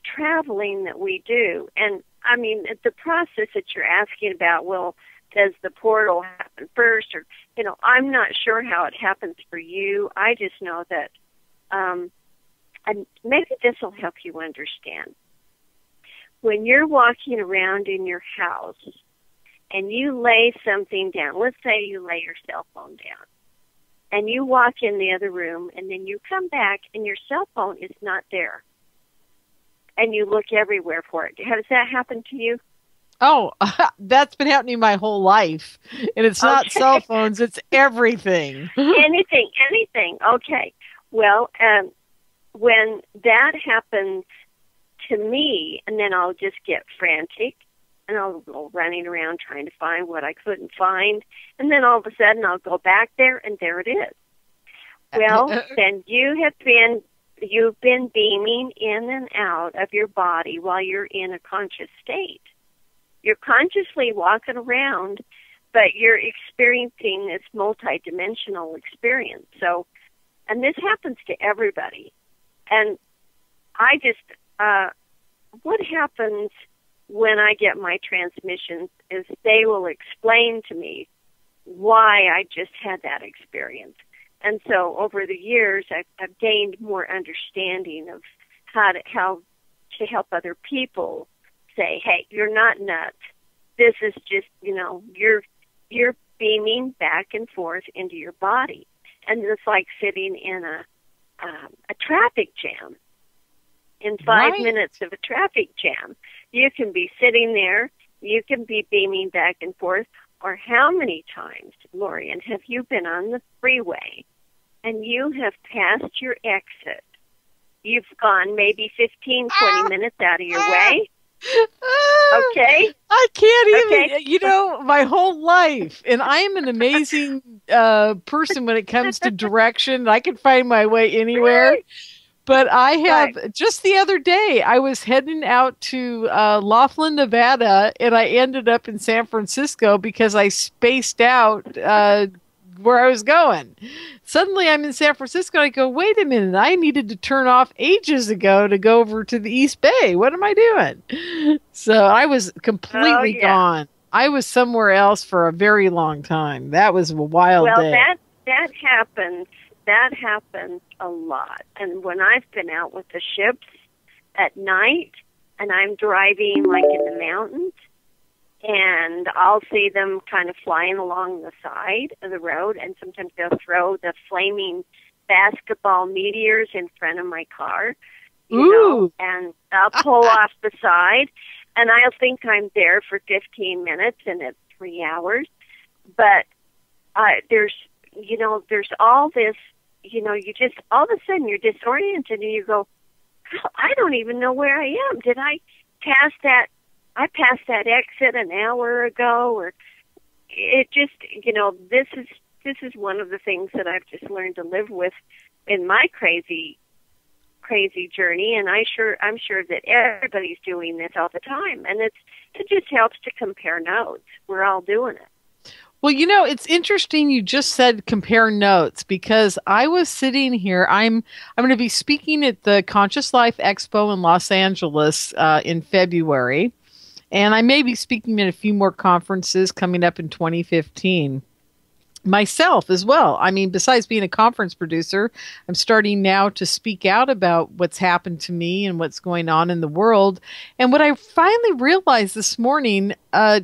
Speaker 5: traveling that we do. And, I mean, the process that you're asking about, well, does the portal happen first? Or, I'm not sure how it happens for you. I just know that, and maybe this will help you understand. When you're walking around in your house and you lay something down, let's say you lay your cell phone down, and you walk in the other room, and then you come back and your cell phone is not there, and you look everywhere for it. Has that happened to you?
Speaker 3: Oh, that's been happening my whole life, and it's not cell phones, it's everything.
Speaker 5: Anything. Okay. Well, when that happens to me, and then I'll just get frantic, and I'll go running around trying to find what I couldn't find, and then all of a sudden I'll go back there, and there it is. Well, then you've been beaming in and out of your body while you're in a conscious state. You're consciously walking around, but you're experiencing this multidimensional experience. So, and this happens to everybody. And I just, what happens when I get my transmissions is they will explain to me why I just had that experience. And so over the years, I've gained more understanding of how to help other people say, hey, you're not nuts. This is just, you're beaming back and forth into your body. And it's like sitting in a traffic jam. In 5 minutes of a traffic jam, you can be sitting there, you can be beaming back and forth. Or how many times, Lorien, have you been on the freeway and you have passed your exit? You've gone maybe 15, 20 minutes out of your way. Okay?
Speaker 3: I can't even, my whole life. And I am an amazing person when it comes to direction. I can find my way anywhere. Right. But I have, just the other day, I was heading out to Laughlin, Nevada, and I ended up in San Francisco because I spaced out where I was going. Suddenly I'm in San Francisco, and I go, wait a minute, I needed to turn off ages ago to go over to the East Bay. What am I doing? So I was completely gone. I was somewhere else for a very long time. That was a wild day.
Speaker 5: Well, that happens. That happens a lot. And when I've been out with the ships at night and I'm driving like in the mountains, and I'll see them kind of flying along the side of the road, and sometimes they'll throw the flaming basketball meteors in front of my car, and I'll pull off the side, and I'll think I'm there for 15 minutes, and it's 3 hours. But there's all this, you just, all of a sudden you're disoriented and you go, I don't even know where I am. Did I pass that? I passed that exit an hour ago, or it just, this is one of the things that I've just learned to live with in my crazy journey. And I'm sure that everybody's doing this all the time. And it just helps to compare notes. We're all doing it.
Speaker 3: Well, it's interesting you just said compare notes, because I was sitting here. I'm going to be speaking at the Conscious Life Expo in Los Angeles in February, and I may be speaking at a few more conferences coming up in 2015. Myself as well. I mean, besides being a conference producer, I'm starting now to speak out about what's happened to me and what's going on in the world. And what I finally realized this morning,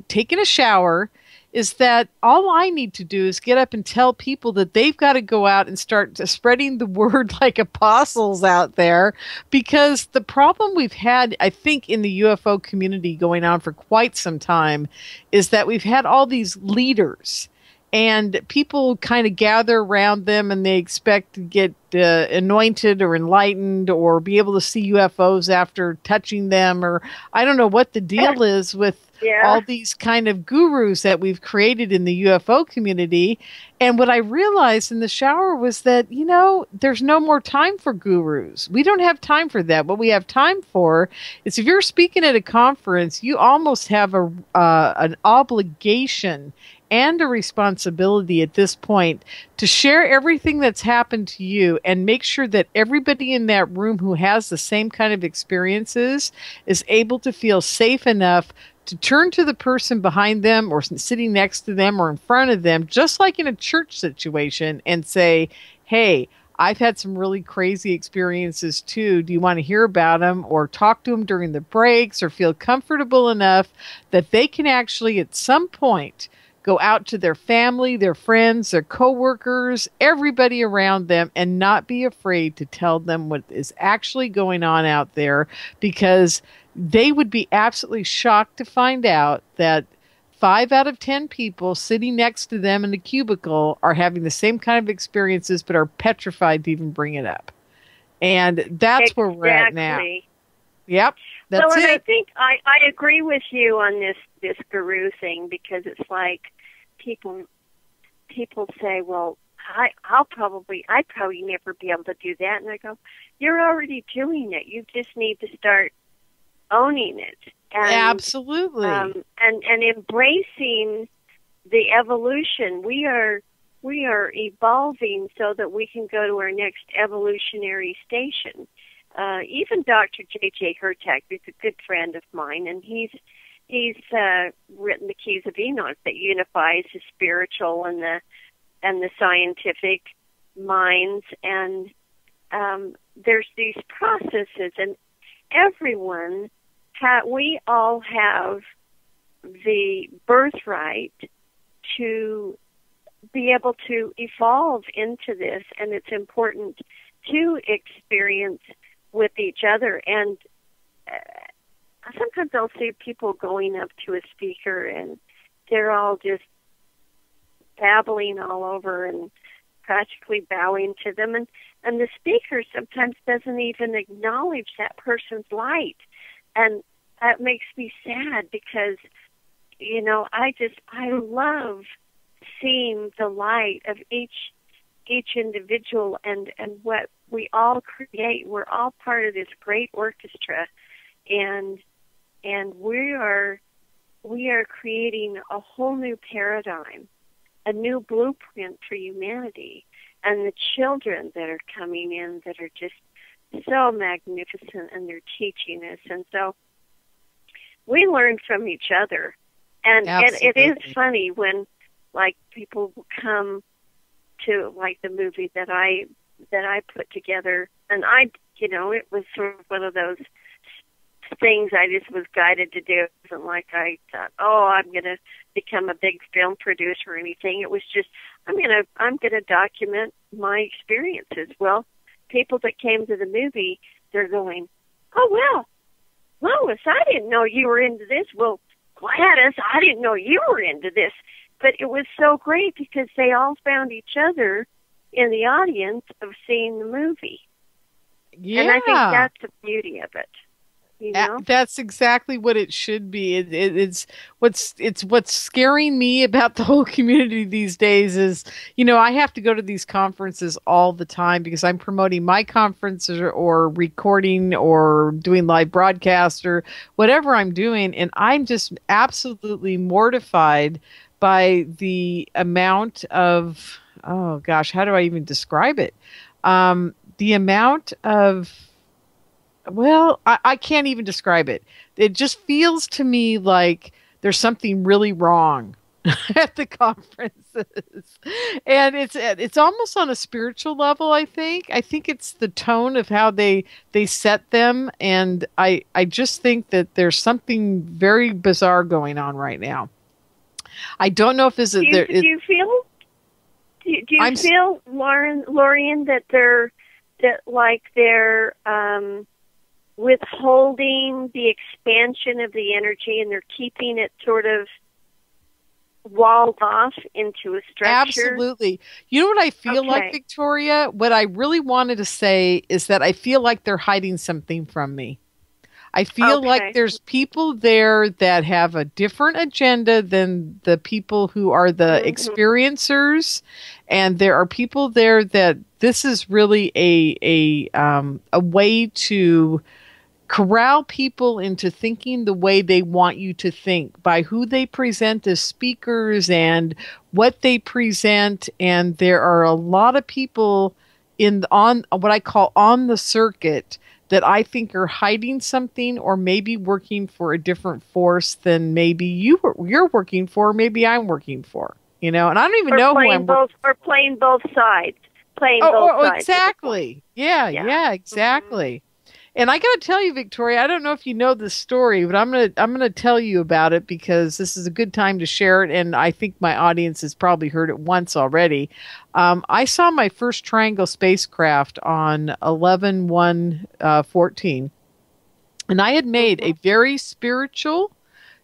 Speaker 3: taking a shower, is that all I need to do is get up and tell people that they've got to go out and start spreading the word like apostles out there, because the problem we've had, I think, in the UFO community going on for quite some time is that we've had all these leaders and people kind of gather around them and they expect to get anointed or enlightened or be able to see UFOs after touching them, or I don't know what the deal is with all these kind of gurus that we've created in the UFO community. And what I realized in the shower was that, there's no more time for gurus. We don't have time for that. What we have time for is, if you're speaking at a conference, you almost have an obligation and a responsibility at this point to share everything that's happened to you and make sure that everybody in that room who has the same kind of experiences is able to feel safe enough to turn to the person behind them or sitting next to them or in front of them, just like in a church situation, and say, hey, I've had some really crazy experiences too. Do you want to hear about them, or talk to them during the breaks, or feel comfortable enough that they can actually at some point go out to their family, their friends, their coworkers, everybody around them, and not be afraid to tell them what is actually going on out there, because they would be absolutely shocked to find out that 5 out of 10 people sitting next to them in the cubicle are having the same kind of experiences but are petrified to even bring it up. And that's where we're at now. Yep. That's
Speaker 5: and
Speaker 3: it.
Speaker 5: I think I agree with you on this guru thing, because it's like people say, well, I'd probably never be able to do that. And I go, you're already doing it. You just need to start owning it. And,
Speaker 3: absolutely.
Speaker 5: And embracing the evolution. We are evolving so that we can go to our next evolutionary station. Even Dr. J.J. Hurtak, who's a good friend of mine, and he's written the Keys of Enoch that unifies the spiritual and the scientific minds, and there's these processes, and everyone we all have the birthright to be able to evolve into this, and it's important to experience with each other. And sometimes I'll see people going up to a speaker and they're all just babbling all over and practically bowing to them, and the speaker sometimes doesn't even acknowledge that person's light, and that makes me sad, because I love seeing the light of each individual and what we all create. We're all part of this great orchestra, and we are creating a whole new paradigm, a new blueprint for humanity. And the children that are coming in that are just so magnificent, and they're teaching us, and so we learn from each other. And it is funny when, like, people come to, like, the movie that I put together, and it was sort of one of those things I just was guided to do. It wasn't like I thought, I'm going to become a big film producer or anything. It was just, I'm going to document my experiences. Well, people that came to the movie, they're going, oh, well, Lois, I didn't know you were into this. Well, Gladys, I didn't know you were into this. But it was so great because they all found each other in the audience of seeing the movie.
Speaker 3: Yeah.
Speaker 5: And I think that's the beauty of it.
Speaker 3: That's exactly what it should be. It's what's scaring me about the whole community these days is, I have to go to these conferences all the time because I'm promoting my conferences or recording or doing live broadcasts or whatever I'm doing. And I'm just absolutely mortified by the amount of, how do I even describe it? The amount of, I can't even describe it. It just feels to me like there's something really wrong at the conferences. And it's almost on a spiritual level, I think. I think it's the tone of how they set them. And I just think that there's something very bizarre going on right now. I don't know if this is...
Speaker 5: Do you feel, Lorien, that they're withholding the expansion of the energy and they're keeping it sort of walled off into a structure?
Speaker 3: Absolutely. You know what I feel like, Victoria? What I really wanted to say is that I feel like they're hiding something from me. I feel like there's people there that have a different agenda than the people who are the experiencers, and there are people there that this is really a way to corral people into thinking the way they want you to think by who they present as speakers and what they present. And there are a lot of people on what I call on the circuit that I think are hiding something or maybe working for a different force than maybe you're working for, maybe I'm working for, and I don't even know who I'm working for.
Speaker 5: Or playing both sides. Both sides.
Speaker 3: Exactly. Yeah, exactly. And I got to tell you, Victoria, I don't know if you know this story, but I'm gonna tell you about it because this is a good time to share it, and I think my audience has probably heard it once already. I saw my first triangle spacecraft on 11/1/14, and I had made a very spiritual,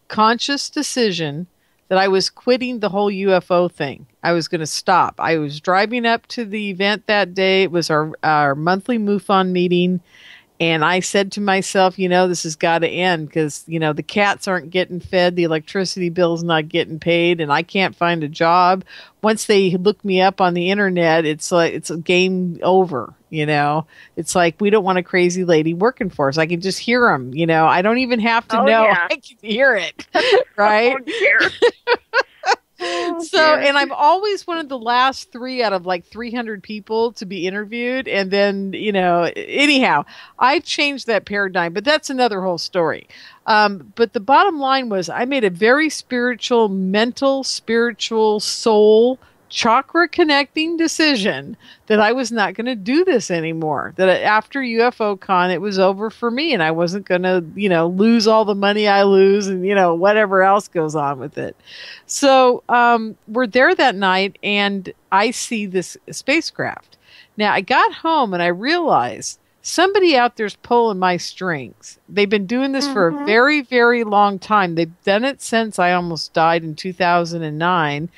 Speaker 3: conscious decision that I was quitting the whole UFO thing. I was going to stop. I was driving up to the event that day. It was our monthly MUFON meeting. And I said to myself, this has got to end because, the cats aren't getting fed, the electricity bill's not getting paid, and I can't find a job. Once they look me up on the internet, it's like it's a game over, It's like we don't want a crazy lady working for us. I can just hear them, I don't even have to know. Yeah. I can hear it, right? And I'm always one of the last 3 out of 300 people to be interviewed. And then, anyhow, I changed that paradigm, but that's another whole story. But the bottom line was I made a very spiritual, soul, chakra connecting decision that I was not going to do this anymore. That after UFO Con, it was over for me and I wasn't going to, lose all the money I lose and, whatever else goes on with it. So we're there that night and I see this spacecraft. Now I got home and I realized somebody out there's pulling my strings. They've been doing this for a very, very long time. They've done it since I almost died in 2009.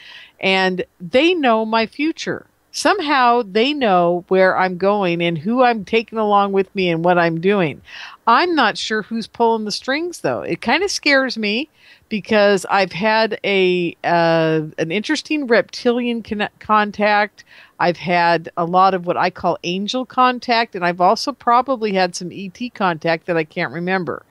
Speaker 3: And they know my future. Somehow they know where I'm going and who I'm taking along with me and what I'm doing. I'm not sure who's pulling the strings, though. It kind of scares me because I've had an interesting reptilian contact. I've had a lot of what I call angel contact, and I've also probably had some ET contact that I can't remember.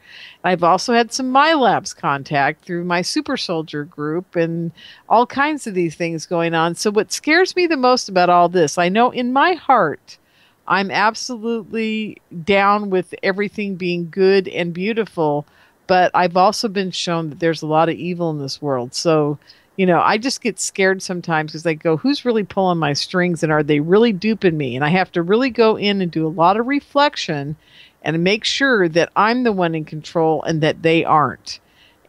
Speaker 3: I've also had some MyLabs contact through my super soldier group and all kinds of these things going on. So what scares me the most about all this, I know in my heart, I'm absolutely down with everything being good and beautiful, but I've also been shown that there's a lot of evil in this world. So, I just get scared sometimes because I go, who's really pulling my strings and are they really duping me? And I have to really go in and do a lot of reflection and make sure that I'm the one in control and that they aren't.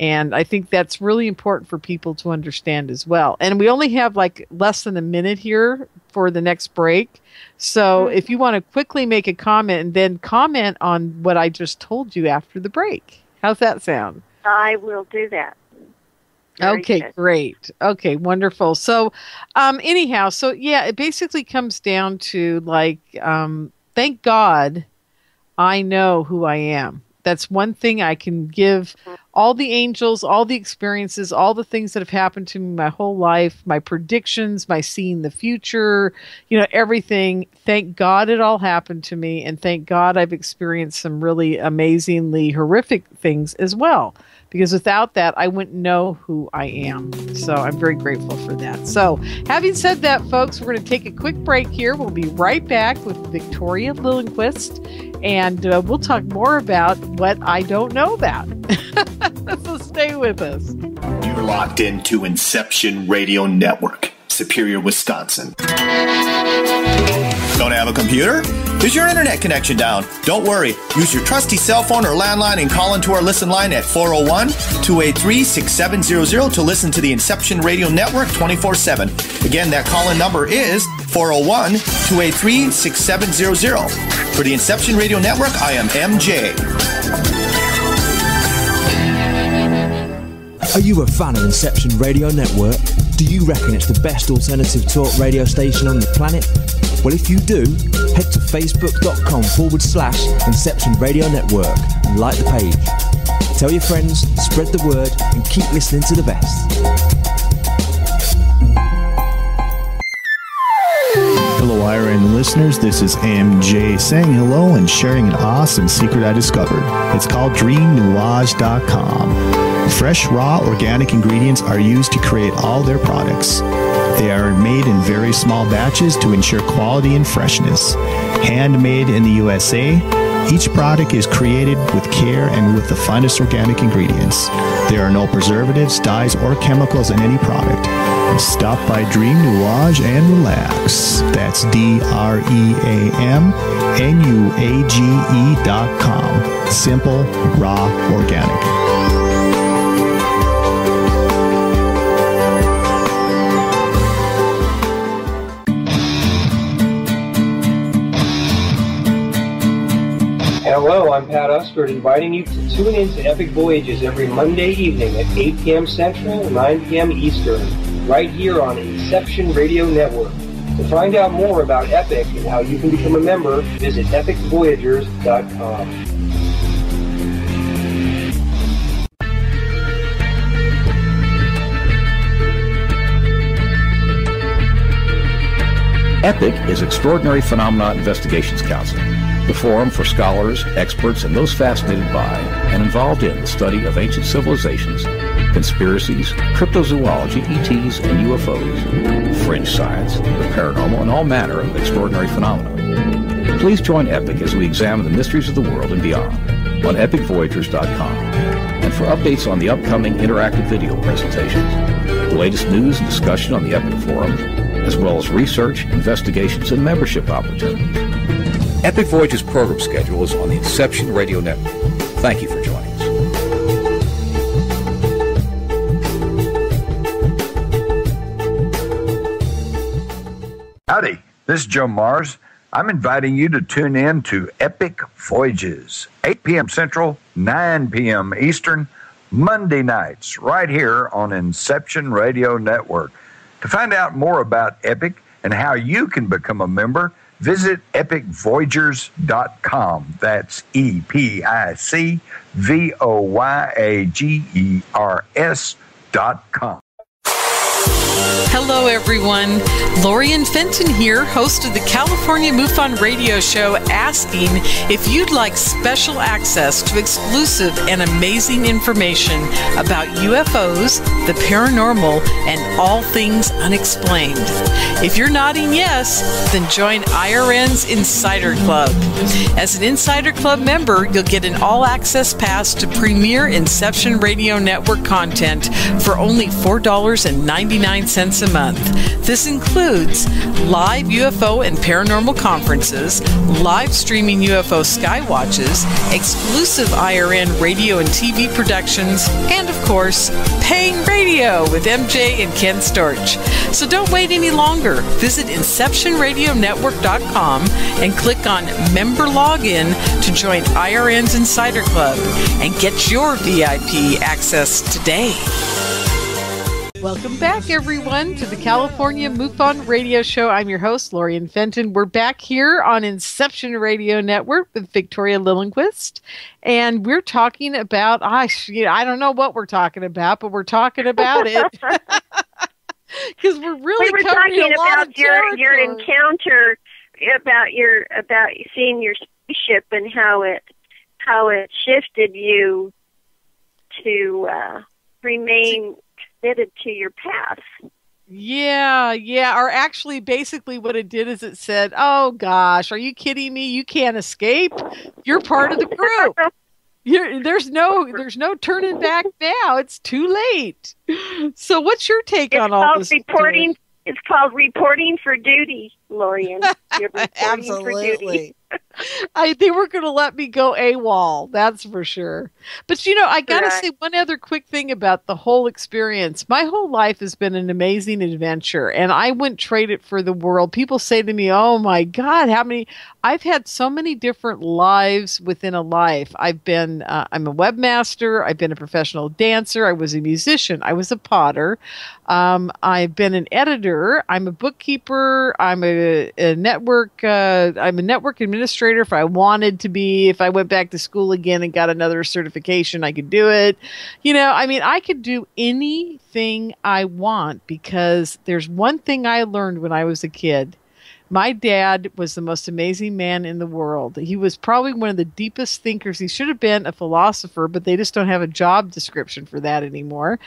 Speaker 3: And I think that's really important for people to understand as well. And we only have less than a minute here for the next break. So if you want to quickly make a comment and then comment on what I just told you after the break. How's that sound?
Speaker 5: I will do that. Very
Speaker 3: okay,
Speaker 5: good.
Speaker 3: Great. Okay, wonderful. So anyhow, it basically comes down to thank God I know who I am. That's one thing I can give all the angels, all the experiences, all the things that have happened to me my whole life, my predictions, my seeing the future, everything. Thank God it all happened to me. And thank God I've experienced some really amazingly horrific things as well. Because without that, I wouldn't know who I am. So I'm very grateful for that. So having said that, folks, we're going to take a quick break here. We'll be right back with Victoria Liljenquist, and we'll talk more about what I don't know about. So stay with us.
Speaker 1: You're locked into Inception Radio Network, Superior, Wisconsin. Don't
Speaker 6: have a computer? Is your internet connection down? Don't worry. Use your trusty cell phone or landline and call into our listen line at 401-283-6700 to listen to the Inception Radio Network 24/7. Again, that call-in number is 401-283-6700. For the Inception Radio Network, I am MJ.
Speaker 8: Are you a fan of Inception Radio Network? Do you reckon it's the best alternative talk radio station on the planet? Well, if you do, head to facebook.com/Inception Radio Network and like the page. Tell your friends, spread the word, and keep listening to the best.
Speaker 9: Hello, IRN listeners. This is MJ saying hello and sharing an awesome secret I discovered. It's called DreamNuage.com. Fresh, raw, organic ingredients are used to create all their products. They are made in very small batches to ensure quality and freshness. Handmade in the USA, each product is created with care and with the finest organic ingredients. There are no preservatives, dyes, or chemicals in any product. Stop by Dream Nuage and relax. That's DreamNuage.com. Simple, raw, organic.
Speaker 10: Hello, I'm Pat Usford, inviting you to tune in to Epic Voyages every Monday evening at 8 p.m. Central, 9 p.m. Eastern, right here on Inception Radio Network. To find out more about Epic and how you can become a member, visit epicvoyagers.com.
Speaker 11: EPIC is Extraordinary Phenomena Investigations Council, the forum for scholars, experts, and those fascinated by and involved in the study of ancient civilizations, conspiracies, cryptozoology, ETs, and UFOs, fringe science, the paranormal, and all manner of extraordinary phenomena. Please join EPIC as we examine the mysteries of the world and beyond on epicvoyagers.com. And for updates on the upcoming interactive video presentations, the latest news and discussion on the EPIC forum, as well as research, investigations, and membership opportunities. Epic Voyages program schedule is on the Inception Radio Network. Thank you for joining us.
Speaker 12: Howdy, this is Joe Mars. I'm inviting you to tune in to Epic Voyages, 8 p.m. Central, 9 p.m. Eastern, Monday nights, right here on Inception Radio Network. To find out more about Epic and how you can become a member, visit epicvoyagers.com. That's epicvoyagers.com.
Speaker 3: Hello, everyone. Lorien Fenton here, host of the California MUFON Radio Show, asking if you'd like special access to exclusive and amazing information about UFOs, the paranormal, and all things unexplained. If you're nodding yes, then join IRN's Insider Club. As an Insider Club member, you'll get an all-access pass to premier Inception Radio Network content for only $4.99 a month. This includes live UFO and paranormal conferences, live streaming UFO skywatches, exclusive IRN radio and TV productions, and of course, paying radio with MJ and Ken Storch. So don't wait any longer. Visit InceptionRadioNetwork.com and click on Member Login to join IRN's Insider Club and get your VIP access today. Welcome back, everyone, to the California MUFON Radio Show. I'm your host, Lorien Fenton. We're back here on Inception Radio Network with Victoria Liljenquist, and we're talking about, I don't know what we're talking about, but we're talking about it. Because we're really
Speaker 5: talking about your encounter, about seeing your spaceship and how it shifted you to remain committed to your path.
Speaker 3: Yeah. Or actually, basically what it did is it said, oh gosh, are you kidding me? You can't escape. You're part of the group. There's no turning back now. It's too late. So what's your take on all this?
Speaker 5: It's called reporting for duty, Lorien. You're reporting for duty.
Speaker 3: They were going to let me go AWOL, that's for sure. But, I got to say one other quick thing about the whole experience. My whole life has been an amazing adventure, and I wouldn't trade it for the world. People say to me, oh, my God, I've had so many different lives within a life. I've been, I'm a webmaster. I've been a professional dancer. I was a musician. I was a potter. I've been an editor. I'm a bookkeeper. I'm a network administrator. If I wanted to be, if I went back to school again and got another certification, I could do it. I could do anything I want, because there's one thing I learned when I was a kid. My dad was the most amazing man in the world. He was probably one of the deepest thinkers. He should have been a philosopher, but they just don't have a job description for that anymore.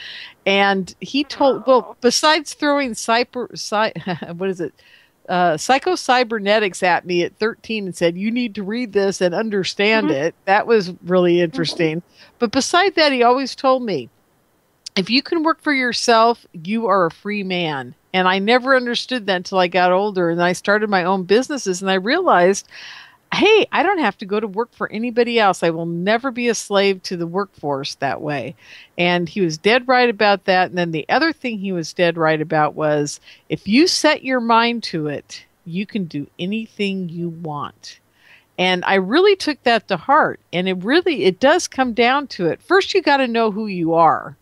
Speaker 3: And he told, besides throwing psycho-cybernetics at me at 13 and said, you need to read this and understand it. That was really interesting. But beside that, he always told me, if you can work for yourself, you are a free man. And I never understood that until I got older and I started my own businesses, and I realized, hey, I don't have to go to work for anybody else. I will never be a slave to the workforce that way. And he was dead right about that. And then the other thing he was dead right about was, if you set your mind to it, you can do anything you want. And I really took that to heart. And it does come down to it. First, you got to know who you are.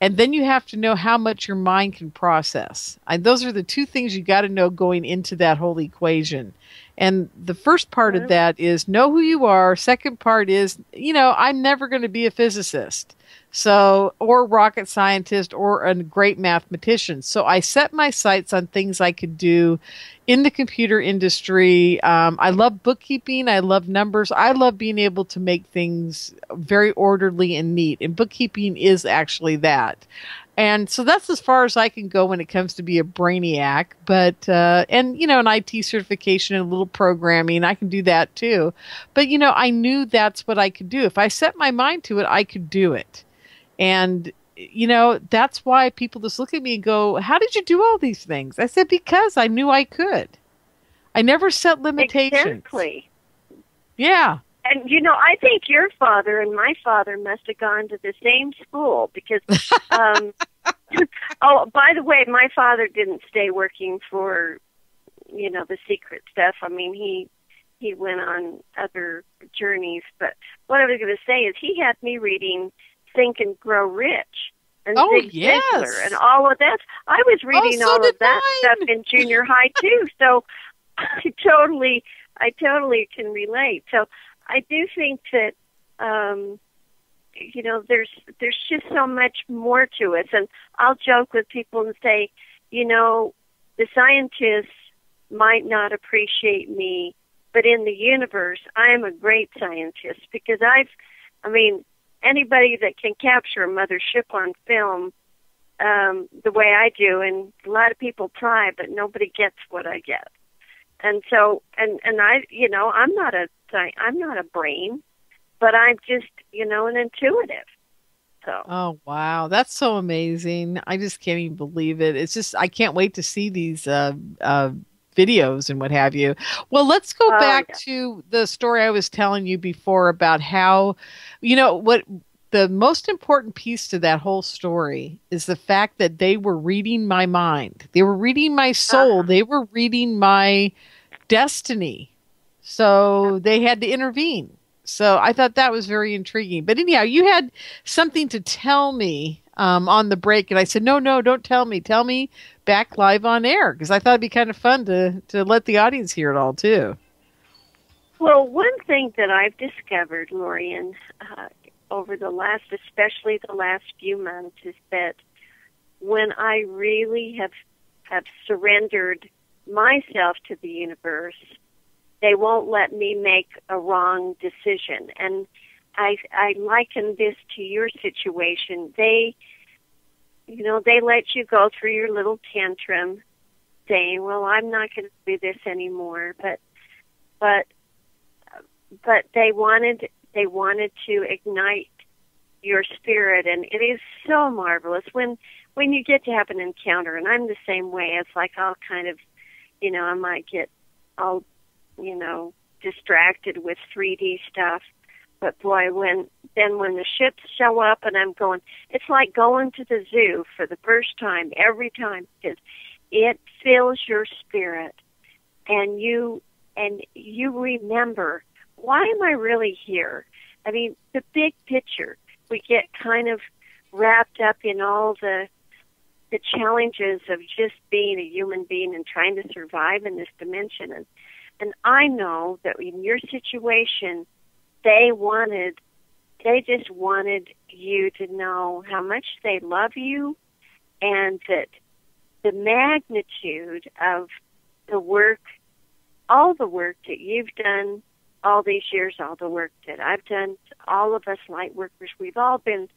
Speaker 3: And then you have to know how much your mind can process. Those are the two things you got to know going into that whole equation. And the first part of that is know who you are. Second part is, I'm never going to be a physicist, or rocket scientist, or a great mathematician. So I set my sights on things I could do in the computer industry. I love bookkeeping. I love numbers. I love being able to make things very orderly and neat. And bookkeeping is actually that. And so that's as far as I can go when it comes to be a brainiac. But, an IT certification and a little programming, I can do that too. But, I knew that's what I could do. If I set my mind to it, I could do it. And, that's why people just look at me and go, how did you do all these things? I said, because I knew I could. I never set limitations.
Speaker 5: Exactly.
Speaker 3: Yeah.
Speaker 5: And, I think your father and my father must have gone to the same school because, oh, by the way, my father didn't stay working for, the secret stuff. I mean, he went on other journeys. But what I was going to say is he had me reading Think and Grow Rich and Zig Ziglar and all of that. I was reading all of that stuff in junior high, too. So I totally can relate. So I do think that, there's just so much more to us. And I'll joke with people and say, the scientists might not appreciate me, but in the universe, I am a great scientist because anybody that can capture a mothership on film the way I do, and a lot of people try, but nobody gets what I get. And so, and I, I'm not a brain, but I'm just, an intuitive. So.
Speaker 3: Oh, wow. That's so amazing. I just can't even believe it. It's just, I can't wait to see these videos and what have you. Well, let's go back to the story I was telling you before about how, what the most important piece to that whole story is the fact that they were reading my mind. They were reading my soul. They were reading my destiny. So they had to intervene. So I thought that was very intriguing. But anyhow, you had something to tell me on the break. And I said, no, don't tell me. Tell me back live on air. Because I thought it'd be kind of fun to let the audience hear it all, too.
Speaker 5: Well, one thing that I've discovered, Lorien, especially the last few months, is that when I really have surrendered myself to the universe, they won't let me make a wrong decision. And I liken this to your situation. They let you go through your little tantrum saying, well, I'm not going to do this anymore. But they wanted to ignite your spirit, and it is so marvelous when you get to have an encounter. And I'm the same way. It's like I'll kind of, I might get all distracted with 3D stuff. But boy, when the ships show up and I'm going, it's like going to the zoo for the first time, every time, because it fills your spirit, and you remember, why am I really here? I mean, the big picture. We get kind of wrapped up in all the challenges of just being a human being and trying to survive in this dimension. And I know that in your situation, they just wanted you to know how much they love you, and that the magnitude of the work, all the work that you've done all these years, all the work that I've done, all of us light workers, we've all been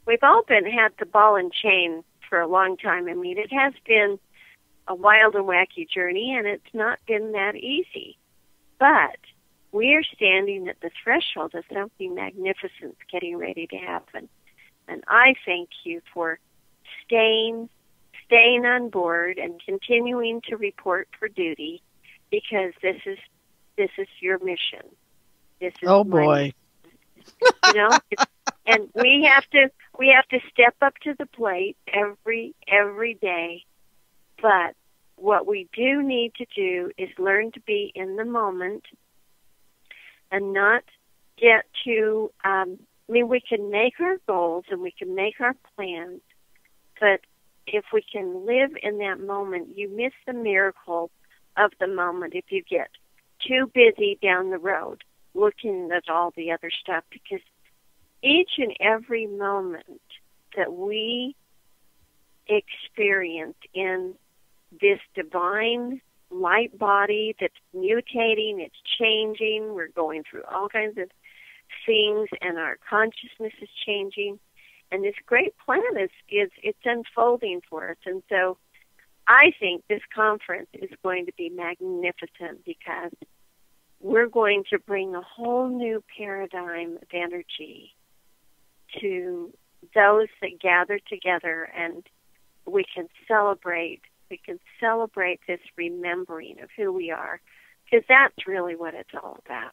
Speaker 5: had the ball and chain for a long time. I mean, it has been a wild and wacky journey, and it's not been that easy. But we are standing at the threshold of something magnificent getting ready to happen. And I thank you for staying on board and continuing to report for duty, because this is your mission. This is
Speaker 3: boy.
Speaker 5: And we have to step up to the plate every day. But what we do need to do is learn to be in the moment and not get too, we can make our goals and we can make our plans, but if we can live in that moment, you miss the miracle of the moment if you get too busy down the road looking at all the other stuff, because each and every moment that we experience in this divine light body that's mutating, it's changing, we're going through all kinds of things, and our consciousness is changing, and this great plan is it's unfolding for us. And so I think this conference is going to be magnificent, because we're going to bring a whole new paradigm of energy to those that gather together, and we can celebrate this remembering of who we are, because that's really what it's all about.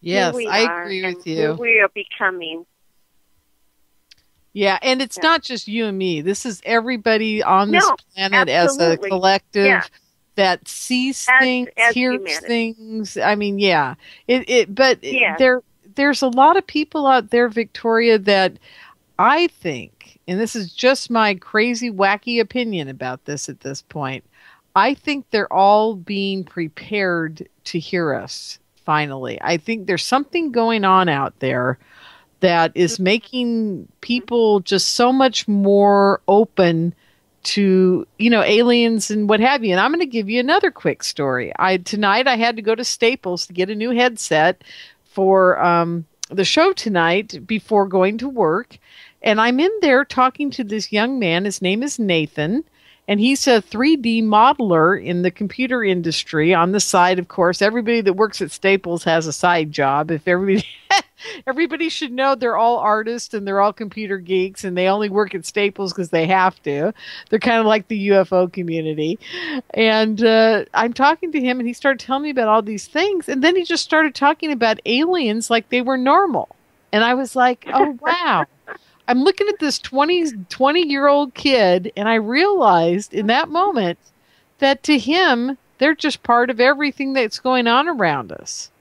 Speaker 3: Yes, I agree with you.
Speaker 5: Who we are becoming.
Speaker 3: Yeah, and it's not just you and me. This is everybody on this planet as a collective that sees things, hears things. I mean, there's a lot of people out there, Victoria, that I think, and this is just my crazy, wacky opinion about this at this point, I think they're all being prepared to hear us, finally. I think there's something going on out there that is making people just so much more open to, aliens and what have you. And I'm going to give you another quick story. Tonight I had to go to Staples to get a new headset for the show tonight before going to work. And I'm in there talking to this young man. His name is Nathan. And he's a 3D modeler in the computer industry on the side. Of course, everybody that works at Staples has a side job. If everybody should know, they're all artists and they're all computer geeks, and they only work at Staples because they have to. They're kind of like the UFO community. And I'm talking to him, and he started telling me about all these things. And then he just started talking about aliens like they were normal. And I was like, oh, wow. I'm looking at this 20-year-old kid, and I realized in that moment that to him, they're just part of everything that's going on around us.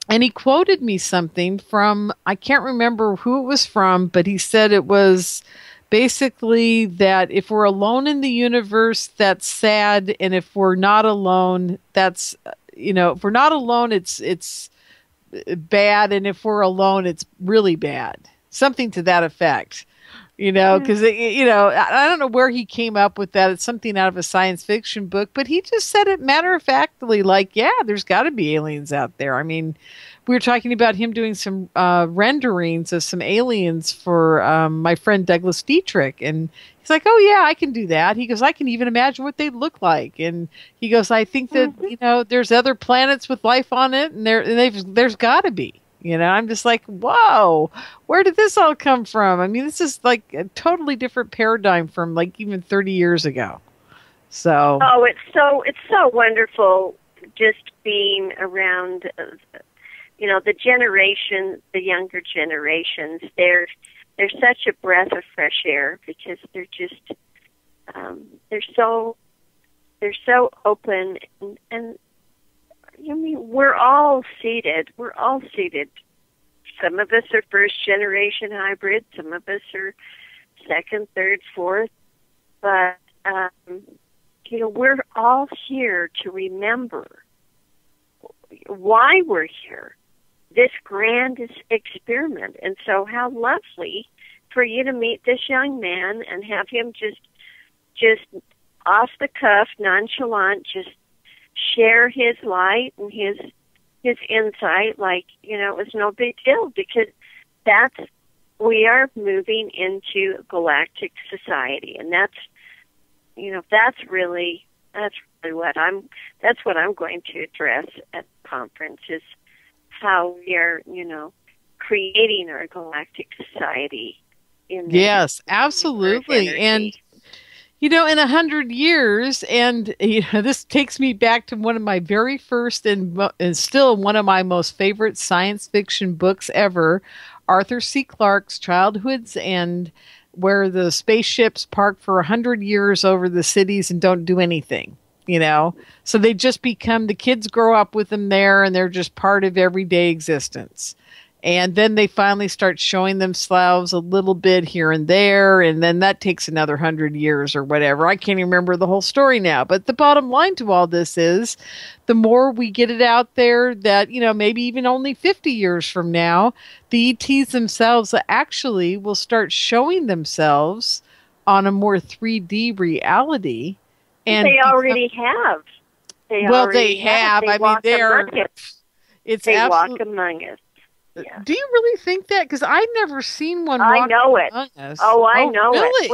Speaker 3: And he quoted me something from, I can't remember who it was from, but he said it was basically that if we're alone in the universe, that's sad. And if we're not alone, that's, if we're not alone, it's bad. And if we're alone, it's really bad. Something to that effect, because, I don't know where he came up with that. It's something out of a science fiction book, but he just said it matter-of-factly, like, yeah, there's got to be aliens out there. I mean, we were talking about him doing some renderings of some aliens for my friend Douglas Dietrich, and he's like, oh, yeah, I can do that. He goes, I can even imagine what they'd look like. And he goes, I think that, there's other planets with life on it, and there's got to be. I'm just like, whoa, where did this all come from? I mean, this is like a totally different paradigm from like even 30 years ago. So.
Speaker 5: Oh, it's so wonderful just being around, the generation, the younger generations, they're such a breath of fresh air because they're just, they're so open and we're all seated. Some of us are first generation hybrid, some of us are second, third, fourth, but we're all here to remember why we're here, this grand experiment. And so how lovely for you to meet this young man and have him just off the cuff, nonchalant, just share his light and his insight like, it was no big deal, because we are moving into galactic society, and that's really what I'm going to address at the conference, is how we are, creating our galactic society.
Speaker 3: Yes, absolutely. And in 100 years, and this takes me back to one of my very first and still one of my most favorite science fiction books ever, Arthur C. Clarke's Childhood's End, where the spaceships park for 100 years over the cities and don't do anything, So they just become, the kids grow up with them there, and they're just part of everyday existence. And then they finally start showing themselves a little bit here and there, and then that takes another 100 years or whatever. I can't even remember the whole story now. But the bottom line to all this is, the more we get it out there that, maybe even only 50 years from now, the ETs themselves actually will start showing themselves on a more 3D reality. And
Speaker 5: they already have.
Speaker 3: They have.
Speaker 5: They walk among us. Yeah.
Speaker 3: Do you really think that? Because I've never seen one.
Speaker 5: I know it.
Speaker 3: Us.
Speaker 5: Oh, I know
Speaker 3: really?
Speaker 5: it.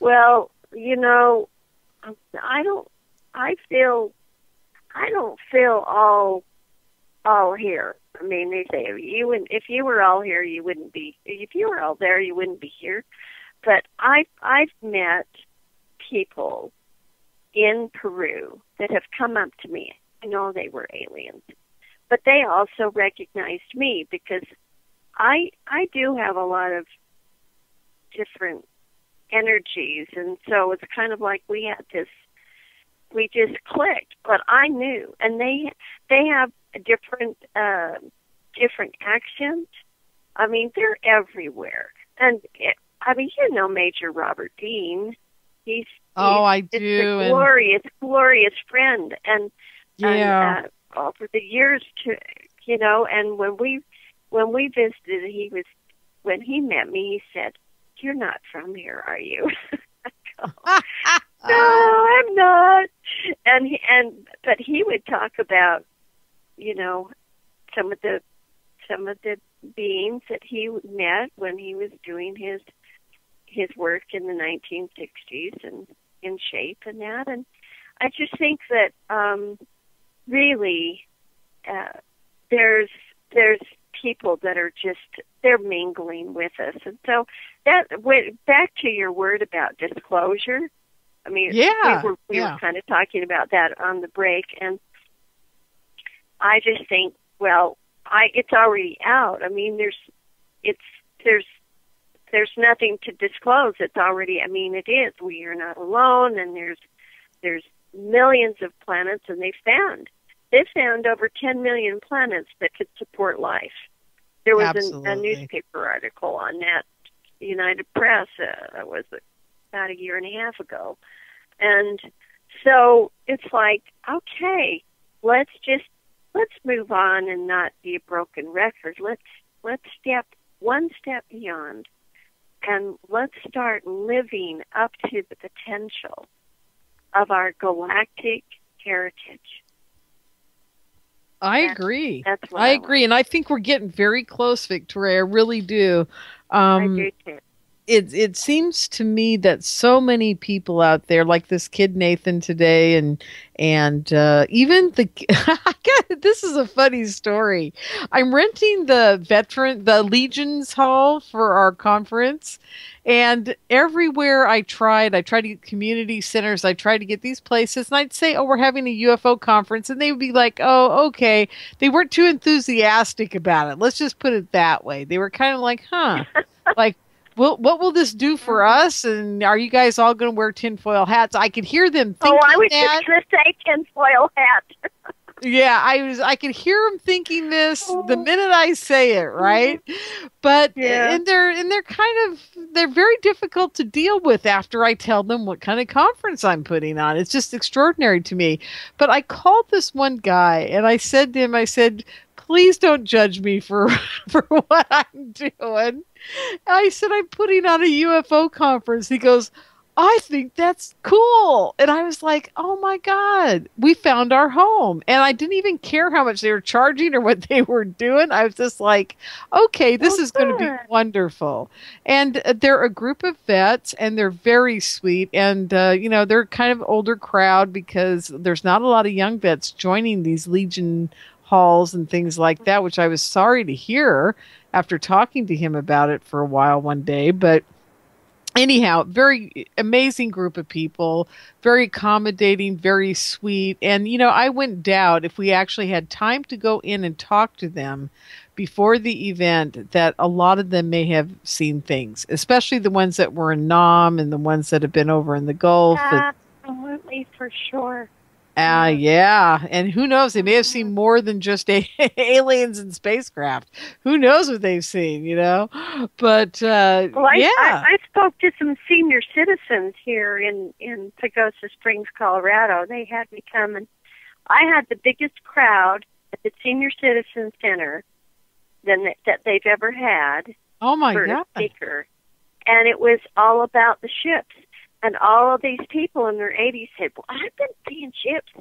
Speaker 5: Well, I don't feel all here. I mean, they say if you were all here, you wouldn't be. If you were all there, you wouldn't be here. But I've met people in Peru that have come up to me. I know they were aliens. But they also recognized me because I do have a lot of different energies, and so it's kind of like we just clicked. But I knew, and they have a different accent. I mean, they're everywhere, and Major Robert Dean.
Speaker 3: I do.
Speaker 5: A glorious friend, and
Speaker 3: yeah.
Speaker 5: Over the years, and when we visited, when he met me, he said, "You're not from here, are you?" I go, "No, I'm not." But he would talk about, some of the beings that he met when he was doing his work in the 1960s and in shape and that, and I just think that. Really, there's people that are they're mingling with us. And so that went back to your word about disclosure. I mean, we were kind of talking about that on the break, and I just think, it's already out. I mean, there's nothing to disclose. It's already, it is. We are not alone, and there's millions of planets, and they found over 10 million planets that could support life. There was a newspaper article on that, United Press, was about a year and a half ago. And so it's like, okay, let's move on and not be a broken record. Let's step one step beyond, and let's start living up to the potential of our galactic heritage.
Speaker 3: I agree.
Speaker 5: That's what
Speaker 3: I agree, and I think we're getting very close, Victoria. I really do.
Speaker 5: I do too.
Speaker 3: it seems to me that so many people out there, like this kid Nathan today, and even this is a funny story. I'm renting the Legion's Hall for our conference, and everywhere I tried to get community centers, I tried to get these places, and I'd say, oh, we're having a UFO conference, and they would be like, oh, okay. They weren't too enthusiastic about it. Let's just put it that way. They were kind of like, huh, like, well, what will this do for us? And are you guys all going to wear tinfoil hats? I could hear them thinking
Speaker 5: I was just going to say tinfoil hat.
Speaker 3: Yeah, I could hear them thinking this the minute I say it, right? But and they're very difficult to deal with after I tell them what kind of conference I'm putting on. It's just extraordinary to me. But I called this one guy and I said to him, please don't judge me for what I'm doing. I said, I'm putting on a UFO conference. He goes, I think that's cool. And I was like, oh my God, we found our home. And I didn't even care how much they were charging or what they were doing. I was just like, okay, this is going to be wonderful. And they're a group of vets and they're very sweet. And, they're kind of older crowd because there's not a lot of young vets joining these Legion halls and things like that, which I was sorry to hear after talking to him about it for a while one day. But anyhow, very amazing group of people, very accommodating, very sweet. And, I wouldn't doubt if we actually had time to go in and talk to them before the event that a lot of them may have seen things, especially the ones that were in Nam and the ones that have been over in the Gulf.
Speaker 5: Absolutely, for sure.
Speaker 3: Yeah. And who knows? They may have seen more than just aliens and spacecraft. Who knows what they've seen, But,
Speaker 5: I spoke to some senior citizens here in Pagosa Springs, Colorado. They had me come, and I had the biggest crowd at the Senior Citizen Center that they've ever had.
Speaker 3: Oh, my
Speaker 5: for
Speaker 3: God.
Speaker 5: A speaker. And it was all about the ships. And all of these people in their 80s said, well, I've been seeing ships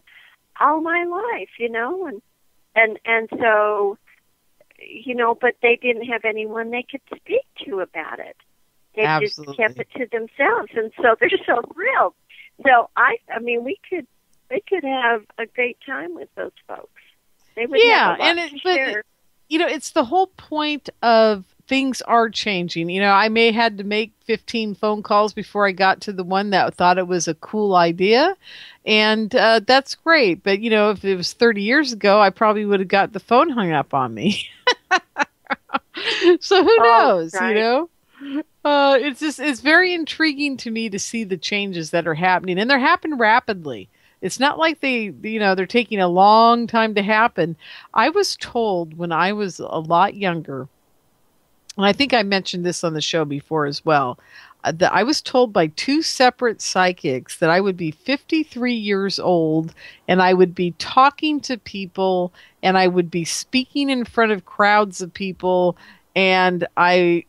Speaker 5: all my life, and so, but they didn't have anyone they could speak to about it. They
Speaker 3: Absolutely.
Speaker 5: just kept it to themselves, and so they're so thrilled. So we could have a great time with those folks. They would have a lot to share.
Speaker 3: It's the whole point of things are changing. I may had to make 15 phone calls before I got to the one that thought it was a cool idea. And that's great. But, if it was 30 years ago, I probably would have got the phone hung up on me. So who knows,
Speaker 5: right.
Speaker 3: It's very intriguing to me to see the changes that are happening. And they're happening rapidly. It's not like they're taking a long time to happen. I was told when I was a lot younger, and I think I mentioned this on the show before as well, that I was told by two separate psychics that I would be 53 years old and I would be talking to people and I would be speaking in front of crowds of people. And I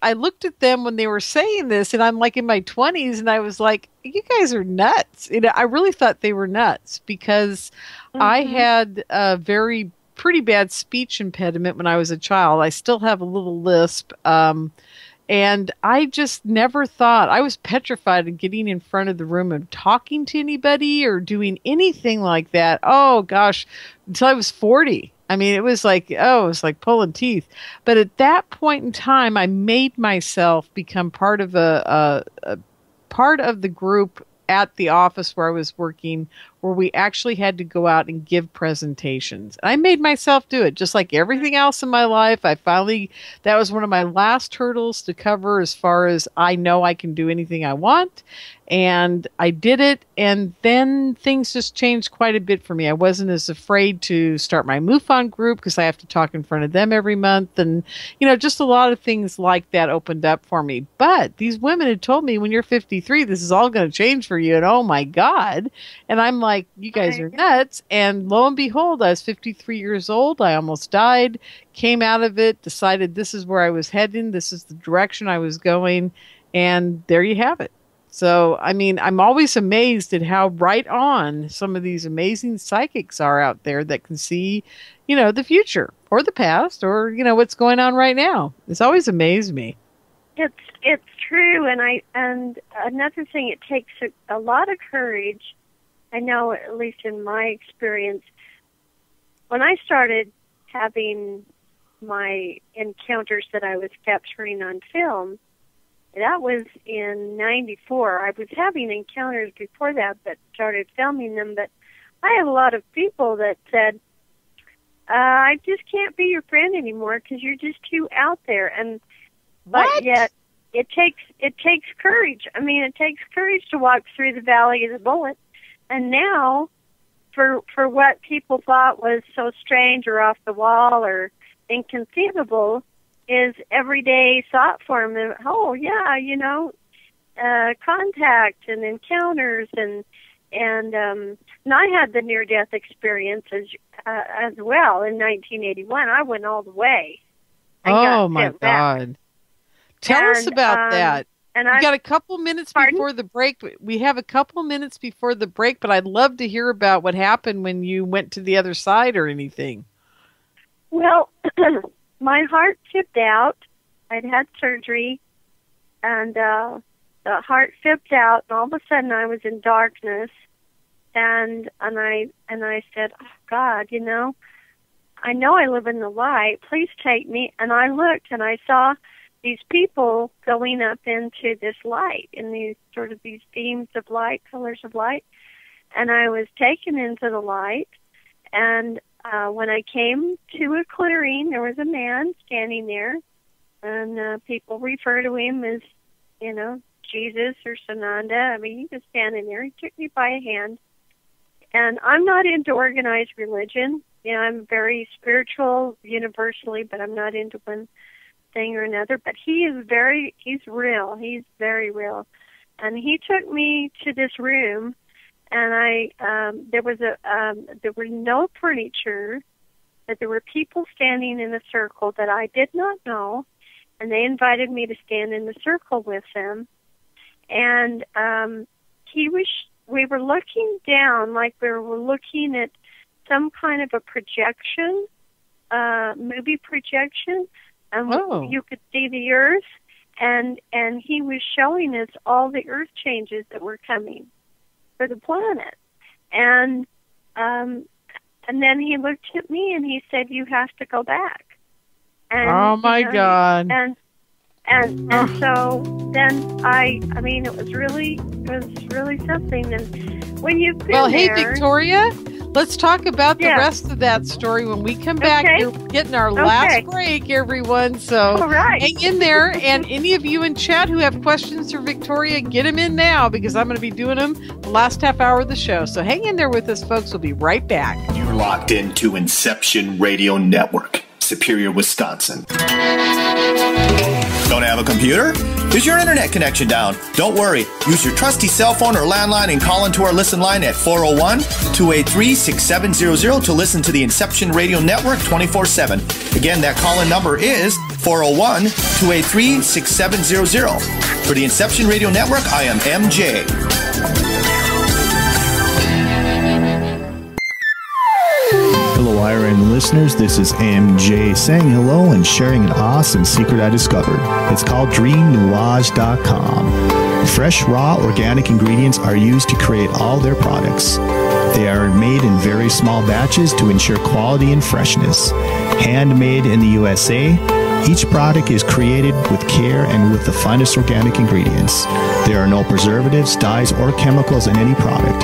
Speaker 3: looked at them when they were saying this, and I'm like in my 20s, and I was like, you guys are nuts. I really thought they were nuts because I had a pretty bad speech impediment when I was a child. I still have a little lisp. And I just never thought, I was petrified of getting in front of the room and talking to anybody or doing anything like that. Oh gosh, until I was 40. It was like pulling teeth. But at that point in time, I made myself become part of a part of the group at the office where I was working, where we actually had to go out and give presentations. I made myself do it, just like everything else in my life. That was one of my last hurdles to cover as far as I know I can do anything I want. And I did it, and then things just changed quite a bit for me. I wasn't as afraid to start my MUFON group because I have to talk in front of them every month. And, just a lot of things like that opened up for me. But these women had told me, when you're 53, this is all going to change for you. And oh my God. And I'm like, you guys are nuts. And lo and behold, I was 53 years old. I almost died, came out of it, decided this is where I was heading. This is the direction I was going. And there you have it. So, I'm always amazed at how right on some of these amazing psychics are out there that can see, the future or the past or, what's going on right now. It's always amazed me.
Speaker 5: it's true, and another thing, it takes a lot of courage. I know, at least in my experience, when I started having my encounters that I was capturing on film, that was in '94. I was having encounters before that, but started filming them. But I had a lot of people that said, "I just can't be your friend anymore because you're just too out there." But yet, it takes courage. I mean, it takes courage to walk through the valley of the bullet. And now, for what people thought was so strange or off the wall or inconceivable, is everyday thought form of, oh yeah, contact and encounters and I had the near-death experience as well in 1981. I went all the way.
Speaker 3: Oh my God! Tell us about that.
Speaker 5: And
Speaker 3: we got a couple minutes before the break. We have a couple minutes before the break, but I'd love to hear about what happened when you went to the other side or anything.
Speaker 5: Well, my heart tipped out. I'd had surgery, and the heart tipped out, and all of a sudden I was in darkness, and I said, "Oh God, I know I live in the light. Please take me." And I looked, and I saw these people going up into this light, in these beams of light, colors of light, and I was taken into the light. And when I came to a clearing, there was a man standing there, and people refer to him as, Jesus or Sananda. I mean, he was standing there. He took me by a hand. And I'm not into organized religion. I'm very spiritual universally, but I'm not into one thing or another. But he's real. He's very real. And he took me to this room, and there was no furniture, but there were people standing in a circle that I did not know, and they invited me to stand in the circle with them. And we were looking down like we were looking at some kind of a projection, movie projection, and you could see the Earth, and he was showing us all the Earth changes that were coming for the planet. And then he looked at me and he said, "You have to go back." And,
Speaker 3: oh my God!
Speaker 5: And so then I mean, it was really something. And when you've been
Speaker 3: hey, Victoria, let's talk about the rest of that story when we come back.
Speaker 5: Okay.
Speaker 3: We're getting our last break, everyone. So hang in there. And any of you in chat who have questions for Victoria, get them in now, because I'm going to be doing them the last half hour of the show. So hang in there with us, folks. We'll be right back.
Speaker 1: You're locked into Inception Radio Network, Superior, Wisconsin.
Speaker 6: Don't have a computer? Is your internet connection down? Don't worry. Use your trusty cell phone or landline and call into our listen line at 401-283-6700 to listen to the Inception Radio Network 24/7. Again, that call-in number is 401-283-6700. For the Inception Radio Network, I am MJ.
Speaker 9: Hello, IRN listeners. This is MJ saying hello and sharing an awesome secret I discovered. It's called DreamNuage.com. Fresh, raw, organic ingredients are used to create all their products. They are made in very small batches to ensure quality and freshness. Handmade in the USA, each product is created with care and with the finest organic ingredients. There are no preservatives, dyes, or chemicals in any product.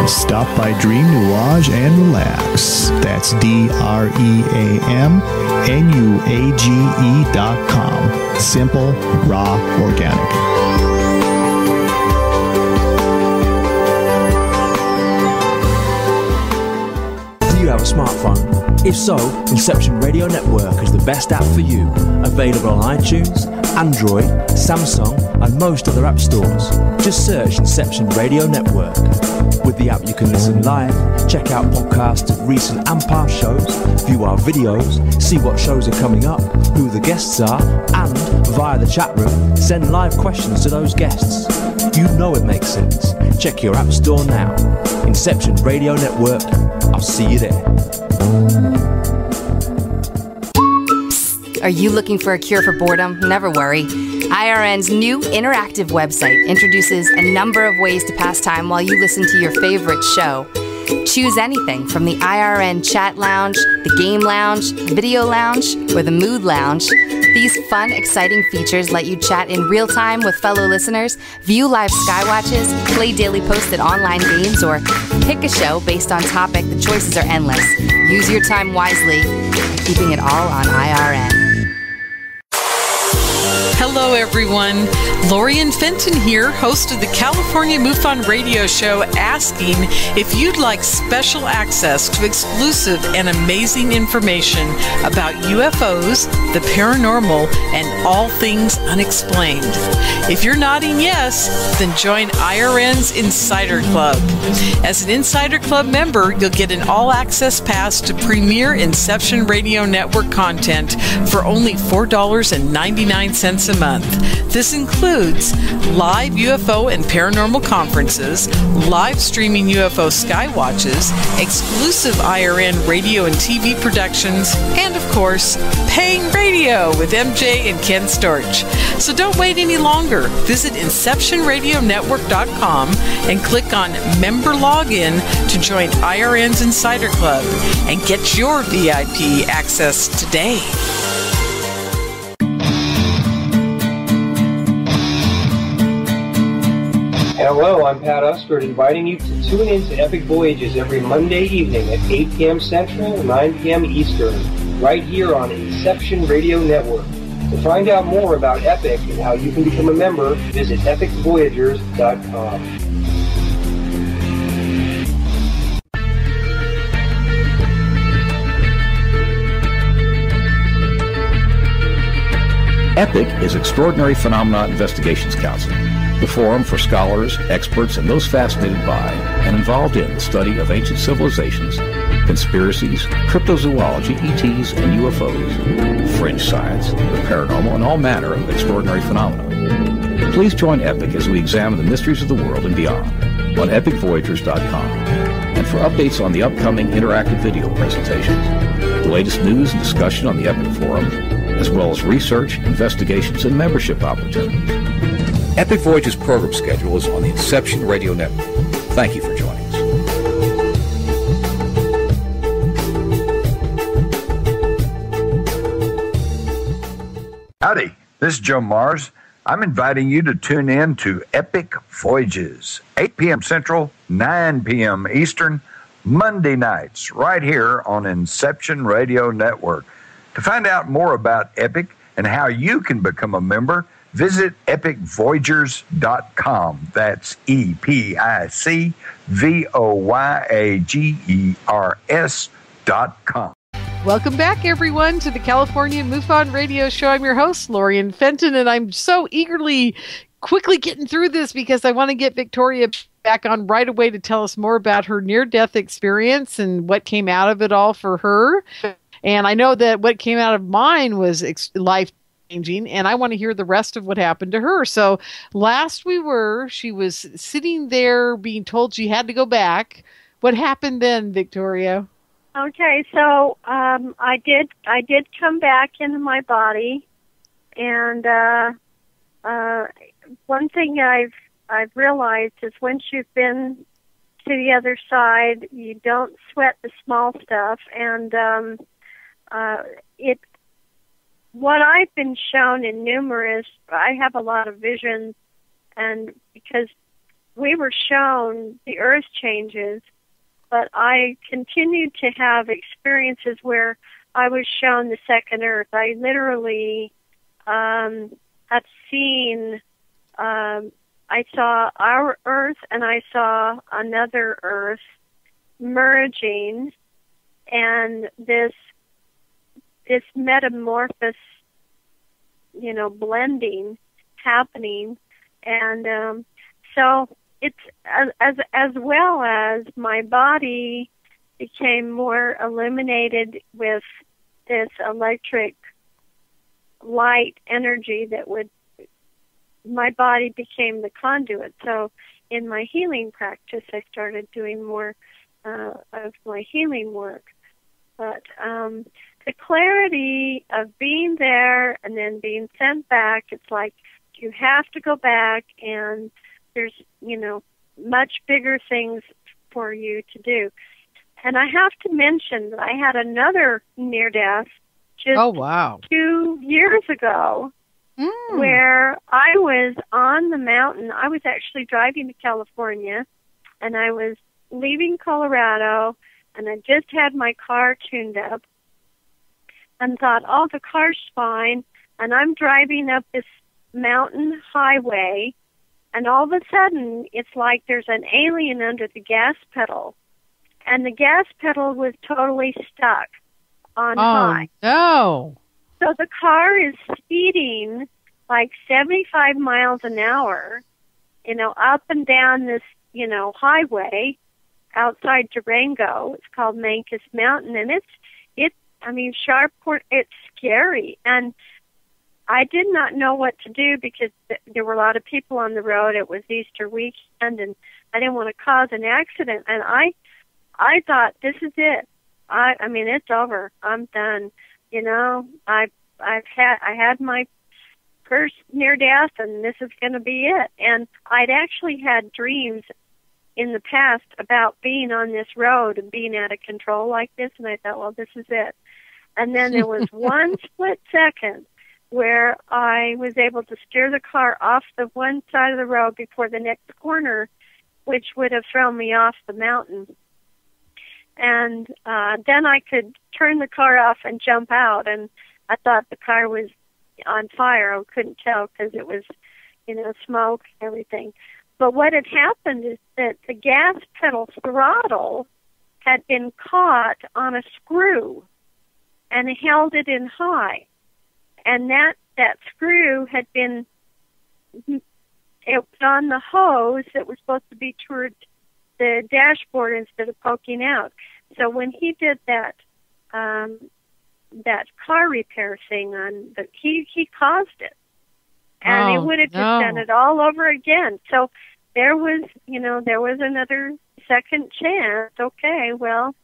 Speaker 9: Stop by Dream Nuage and relax. That's DreamNuage.com. Simple, raw, organic.
Speaker 8: Do you have a smartphone? If so, Inception Radio Network is the best app for you. Available on iTunes, Android, Samsung, and most other app stores. Just search Inception Radio Network. With the app, you can listen live, check out podcasts of recent and past shows, view our videos, see what shows are coming up, who the guests are, and, via the chat room, send live questions to those guests. You know it makes sense. Check your app store now. Inception Radio Network. I'll see you there.
Speaker 7: Are you looking for a cure for boredom? Never worry. IRN's new interactive website introduces a number of ways to pass time while you listen to your favorite show. Choose anything from the IRN chat lounge, the game lounge, video lounge, or the mood lounge. These fun, exciting features let you chat in real time with fellow listeners, view live skywatches, play daily posted online games, or pick a show based on topic. The choices are endless. Use your time wisely, keeping it all on IRN.
Speaker 3: Hello, everyone. Lorien Fenton here, host of the California MUFON Radio Show, asking if you'd like special access to exclusive and amazing information about UFOs, the paranormal, and all things unexplained. If you're nodding yes, then join IRN's Insider Club. As an Insider Club member, you'll get an all-access pass to premier Inception Radio Network content for only $4.99 a month. This includes live UFO and paranormal conferences, live streaming UFO skywatches, exclusive IRN radio and TV productions, and of course, paying radio with MJ and Ken Storch. So don't wait any longer. Visit InceptionRadioNetwork.com and click on Member Login to join IRN's Insider Club and get your VIP access today.
Speaker 10: Hello, I'm Pat Ustford, inviting you to tune in to Epic Voyages every Monday evening at 8 p.m. Central, 9 p.m. Eastern, right here on Inception Radio Network. To find out more about Epic and how you can become a member, visit epicvoyagers.com.
Speaker 11: EPIC is Extraordinary Phenomena Investigations Council, the forum for scholars, experts, and those fascinated by and involved in the study of ancient civilizations, conspiracies, cryptozoology, ETs, and UFOs, fringe science, the paranormal, and all manner of extraordinary phenomena. Please join EPIC as we examine the mysteries of the world and beyond on epicvoyagers.com. And for updates on the upcoming interactive video presentations, the latest news and discussion on the EPIC forum, as well as research, investigations, and membership opportunities. Epic Voyages program schedule is on the Inception Radio Network. Thank you for joining us.
Speaker 12: Howdy, this is Joe Mars. I'm inviting you to tune in to Epic Voyages, 8 p.m. Central, 9 p.m. Eastern, Monday nights, right here on Inception Radio Network. To find out more about Epic and how you can become a member, visit epicvoyagers.com. That's epicvoyagers.com.
Speaker 3: Welcome back, everyone, to the California MUFON Radio Show. I'm your host, Lorien Fenton, and I'm so quickly getting through this because I want to get Victoria back on right away to tell us more about her near-death experience and what came out of it all for her. And I know that what came out of mine was life-changing, and I want to hear the rest of what happened to her. So last she was sitting there being told she had to go back. What happened then, Victoria?
Speaker 5: Okay, so I did come back into my body, and one thing I've realized is once you've been to the other side, you don't sweat the small stuff, and what I've been shown in numerous, I have a lot of visions, and because we were shown the earth changes, but I continued to have experiences where I was shown the second earth. I literally have seen, I saw our earth and I saw another earth merging, and this metamorphosis, blending happening, and so it's as well as my body became more illuminated with this electric light energy my body became the conduit. So in my healing practice, I started doing more of my healing work. But the clarity of being there and then being sent back, it's like You have to go back, and there's, much bigger things for you to do. And I have to mention that I had another near-death just 2 years ago where I was on the mountain. I was actually driving to California, and I was leaving Colorado, and I just had my car tuned up and thought, oh, the car's fine. And I'm driving up this mountain highway, and all of a sudden, it's like there's an alien under the gas pedal. And the gas pedal was totally stuck on high.
Speaker 3: No.
Speaker 5: So the car is speeding like 75 miles an hour, up and down this, highway outside Durango. It's called Mancos Mountain, and it's scary. And I did not know what to do because there were a lot of people on the road. It was Easter weekend, and I didn't want to cause an accident. And I thought, this is it. It's over. I'm done. I had my first near death, and this is going to be it. And I'd actually had dreams in the past about being on this road and being out of control like this, and I thought, well, this is it. And then there was one split second where I was able to steer the car off the one side of the road before the next corner, which would have thrown me off the mountain. And then I could turn the car off and jump out, and I thought the car was on fire. I couldn't tell because it was, smoke and everything. But what had happened is that the gas pedal throttle had been caught on a screw and held it in high. And that screw had been, it was on the hose that was supposed to be toward the dashboard instead of poking out. So when he did that car repair thing he caused it. And it would have just done it all over again. So there was another second chance. Okay, well,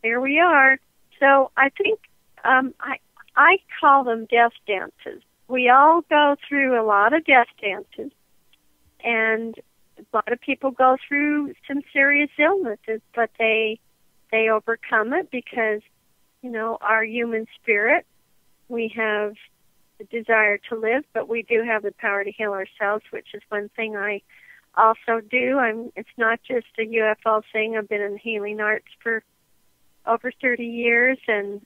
Speaker 5: here we are. So I think I call them death dances. We all go through a lot of death dances, and a lot of people go through some serious illnesses, but they overcome it because, our human spirit, we have the desire to live, but we do have the power to heal ourselves, which is one thing I also do. It's not just a UFO thing. I've been in healing arts for over 30 years, and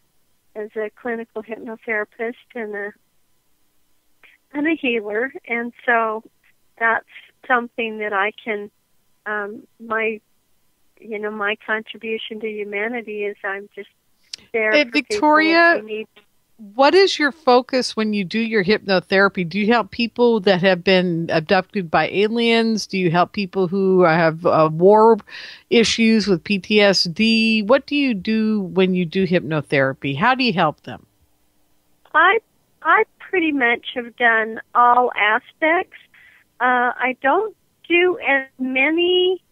Speaker 5: as a clinical hypnotherapist and a healer, and so that's something that I can, my contribution to humanity is I'm just there for
Speaker 3: Victoria,
Speaker 5: people who need.
Speaker 3: What is your focus when you do your hypnotherapy? Do you help people that have been abducted by aliens? Do you help people who have war issues with PTSD? What do you do when you do hypnotherapy? How do you help them?
Speaker 5: I pretty much have done all aspects. I don't do as many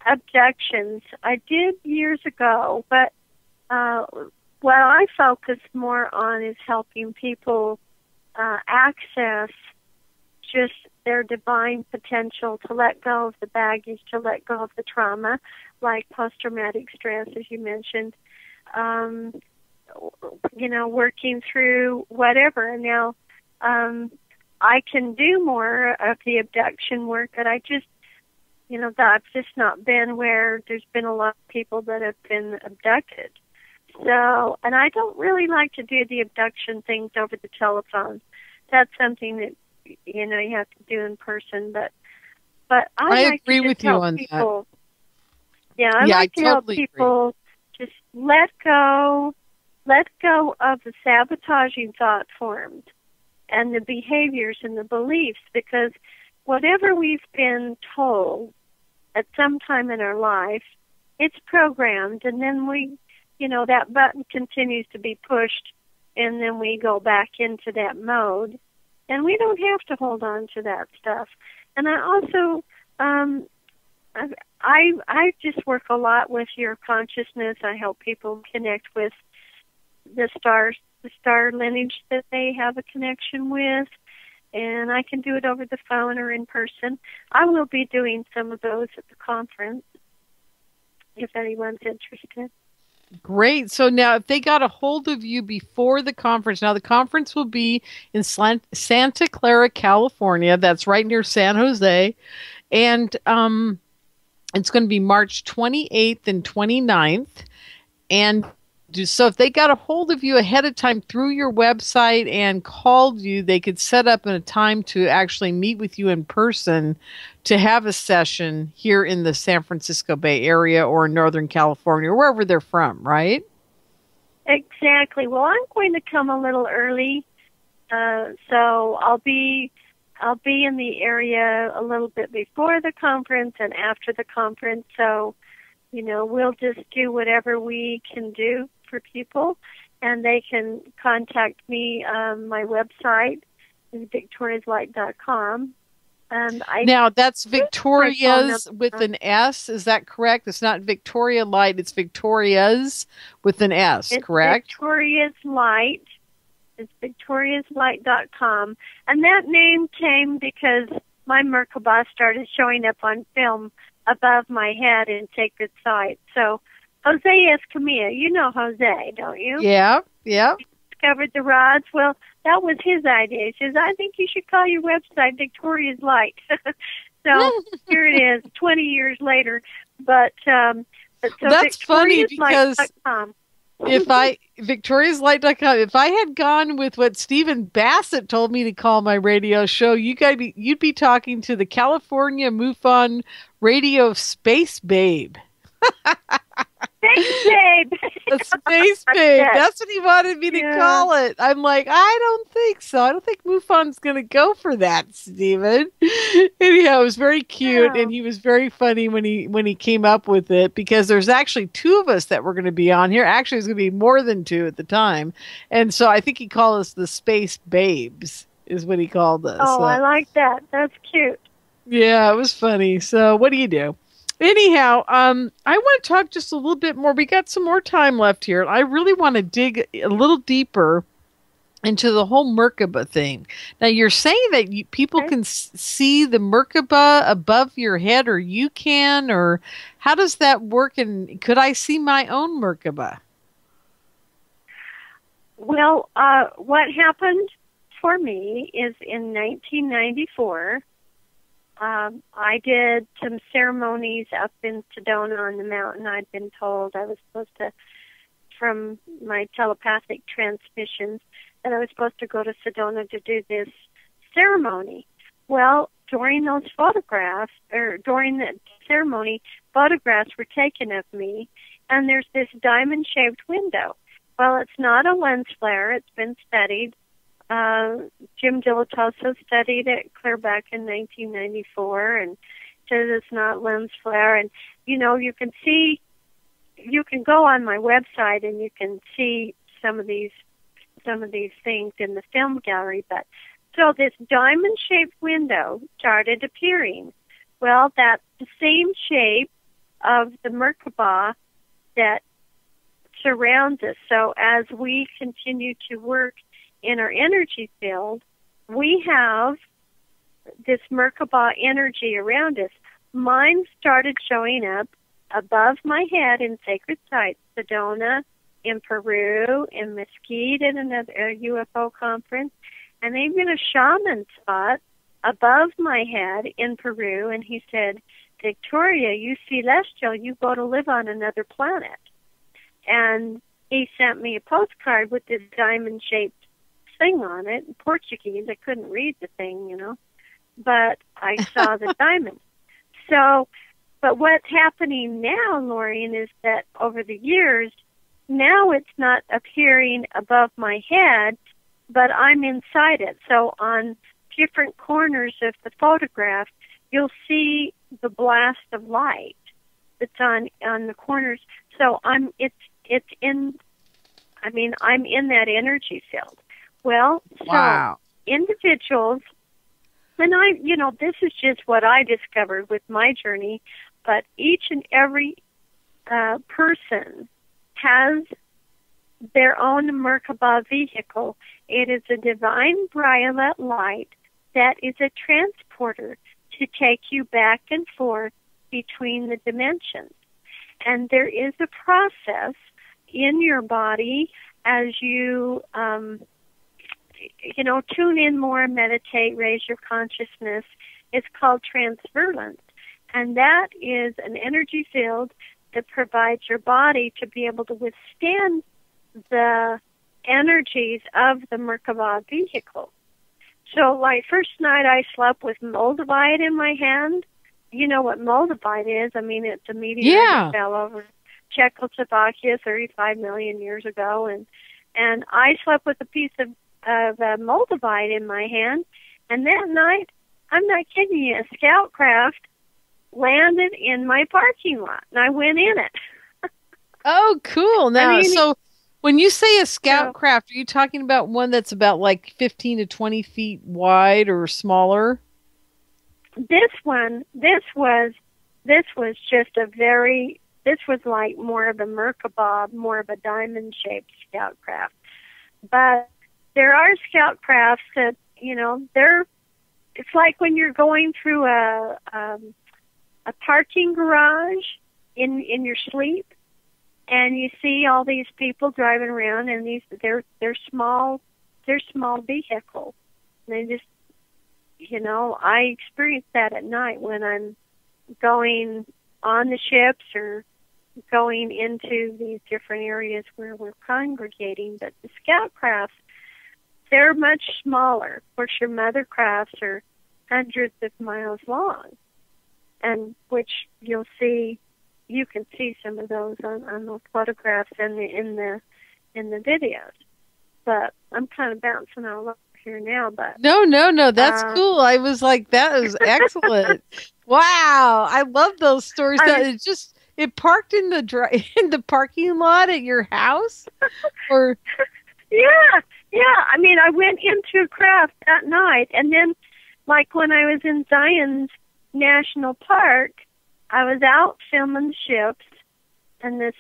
Speaker 5: abductions. I did years ago, but what I focus more on is helping people access just their divine potential to let go of the baggage, to let go of the trauma, like post-traumatic stress, as you mentioned, working through whatever. And now I can do more of the abduction work, but I just, I've just not been where there's been a lot of people that have been abducted. So, and I don't really like to do the abduction things over the telephone. That's something that, you have to do in person. But I like
Speaker 3: agree
Speaker 5: to
Speaker 3: with you on
Speaker 5: people,
Speaker 3: that.
Speaker 5: Yeah, I like to help people just let go of the sabotaging thought forms and the behaviors and the beliefs, because whatever we've been told at some time in our life, it's programmed, and then that button continues to be pushed, and then we go back into that mode, and we don't have to hold on to that stuff. And I also, I just work a lot with your consciousness. I help people connect with the star lineage that they have a connection with, and I can do it over the phone or in person. I will be doing some of those at the conference if anyone's interested.
Speaker 3: Great. So now if they got a hold of you before the conference, now the conference will be in Santa Clara, California. That's right near San Jose. And it's going to be March 28th and 29th. And so if they got a hold of you ahead of time through your website and called you, they could set up a time to actually meet with you in person to have a session here in the San Francisco Bay Area or Northern California, or wherever they're from, right?
Speaker 5: Exactly. Well, I'm going to come a little early, so I'll be in the area a little bit before the conference and after the conference. So, we'll just do whatever we can do for people, and they can contact me. My website is victoriaslight.com.
Speaker 3: Now, that's Victoria's with an S. Is that correct? It's not Victoria Light. It's Victoria's with an S, correct?
Speaker 5: Victoria's Light. It's victoriaslight.com. And that name came because my Merkaba started showing up on film above my head in sacred sites. So Jose Escamilla, you know Jose, don't you?
Speaker 3: Yeah.
Speaker 5: He discovered the rods. Well, that was his idea. He says, I think you should call your website Victoria's Light. So here it is, 20 years later. But so
Speaker 3: that's funny because VictoriasLight.com, if I had gone with what Stephen Bassett told me to call my radio show, you'd be talking to the California MUFON Radio Space Babe.
Speaker 5: Space Babe.
Speaker 3: The Space Babe. That's what he wanted me to call it. I'm like, I don't think so. I don't think MUFON's going to go for that, Stephen. Anyhow, it was very cute, and he was very funny when he came up with it, because there's actually two of us that were going to be on here. Actually, there's going to be more than two at the time. And so I think he called us the Space Babes, is what he called us.
Speaker 5: Oh, I like that. That's cute.
Speaker 3: Yeah, it was funny. So what do you do? Anyhow, I want to talk just a little bit more. We got some more time left here. I really want to dig a little deeper into the whole Merkaba thing. Now, you're saying that people can see the Merkaba above your head, or you can, or how does that work? And could I see my own Merkaba?
Speaker 5: Well, what happened for me is in 1994, I did some ceremonies up in Sedona on the mountain. I'd been told I was supposed to, from my telepathic transmissions, that I was supposed to go to Sedona to do this ceremony. Well, during those photographs, or during the ceremony, photographs were taken of me, and there's this diamond-shaped window. Well, it's not a lens flare. It's been studied. Jim Dilatoso studied it clear back in 1994 and says it's not lens flare. And, you can go on my website and you can see some of these things in the film gallery. But so this diamond-shaped window started appearing. Well, that's the same shape of the Merkaba that surrounds us. So as we continue to work in our energy field, we have this Merkaba energy around us. Mine started showing up above my head in sacred sites, Sedona, in Peru, in Mesquite at another UFO conference, and even a shaman spot above my head in Peru, and he said, Victoria, you celestial, you go to live on another planet. And he sent me a postcard with this diamond-shaped thing on it in Portuguese. I couldn't read the thing, but I saw the diamond. So, but what's happening now, Lorien, is that over the years, now it's not appearing above my head, but I'm inside it. So on different corners of the photograph, you'll see the blast of light that's on the corners. So I'm in that energy field. Well, so individuals, and this is just what I discovered with my journey, but each and every person has their own Merkaba vehicle. It is a divine violet light that is a transporter to take you back and forth between the dimensions. And there is a process in your body as you, tune in more, meditate, raise your consciousness. It's called transference. And that is an energy field that provides your body to be able to withstand the energies of the Merkaba vehicle. So, like, first night I slept with moldavite in my hand. You know what moldavite is. I mean, it's a meteor that fell over Czechoslovakia 35 million years ago. And I slept with a piece of moldavite in my hand. And that night, I'm not kidding you, a scout craft landed in my parking lot. And I went in it.
Speaker 3: Oh, cool. Now, so when you say a scout craft, are you talking about one that's about like 15 to 20 feet wide or smaller?
Speaker 5: This was just this was like more of a Merkaba, more of a diamond-shaped scout craft. But there are scout crafts that, it's like when you're going through a parking garage in your sleep, and you see all these people driving around, and they're small vehicles. And they just, I experience that at night when I'm going on the ships or going into these different areas where we're congregating. But the scout crafts, they're much smaller. Of course, your mother crafts are hundreds of miles long, and which you can see some of those on those photographs and in the videos. But I'm kind of bouncing all over here now. But
Speaker 3: no, that's cool. I was like, that is excellent. Wow, I love those stories. It parked in the parking lot at your house, or yeah. I mean, I went into a craft that night, and then, like when I was in Zion's National Park, I was out filming ships, and there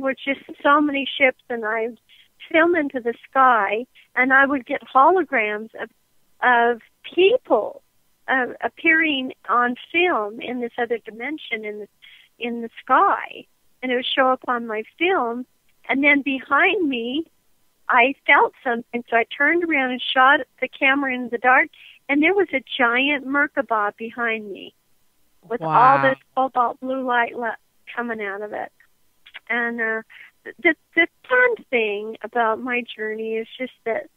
Speaker 3: were just so many ships, and I'd film into the sky, and I would get holograms of people appearing on film in this other dimension in the sky, and it would show up on my film, and then behind me, I felt something, so I turned around and shot the camera in the dark, and there was a giant Merkaba behind me with all this cobalt blue light coming out of it. And the fun thing about my journey is just that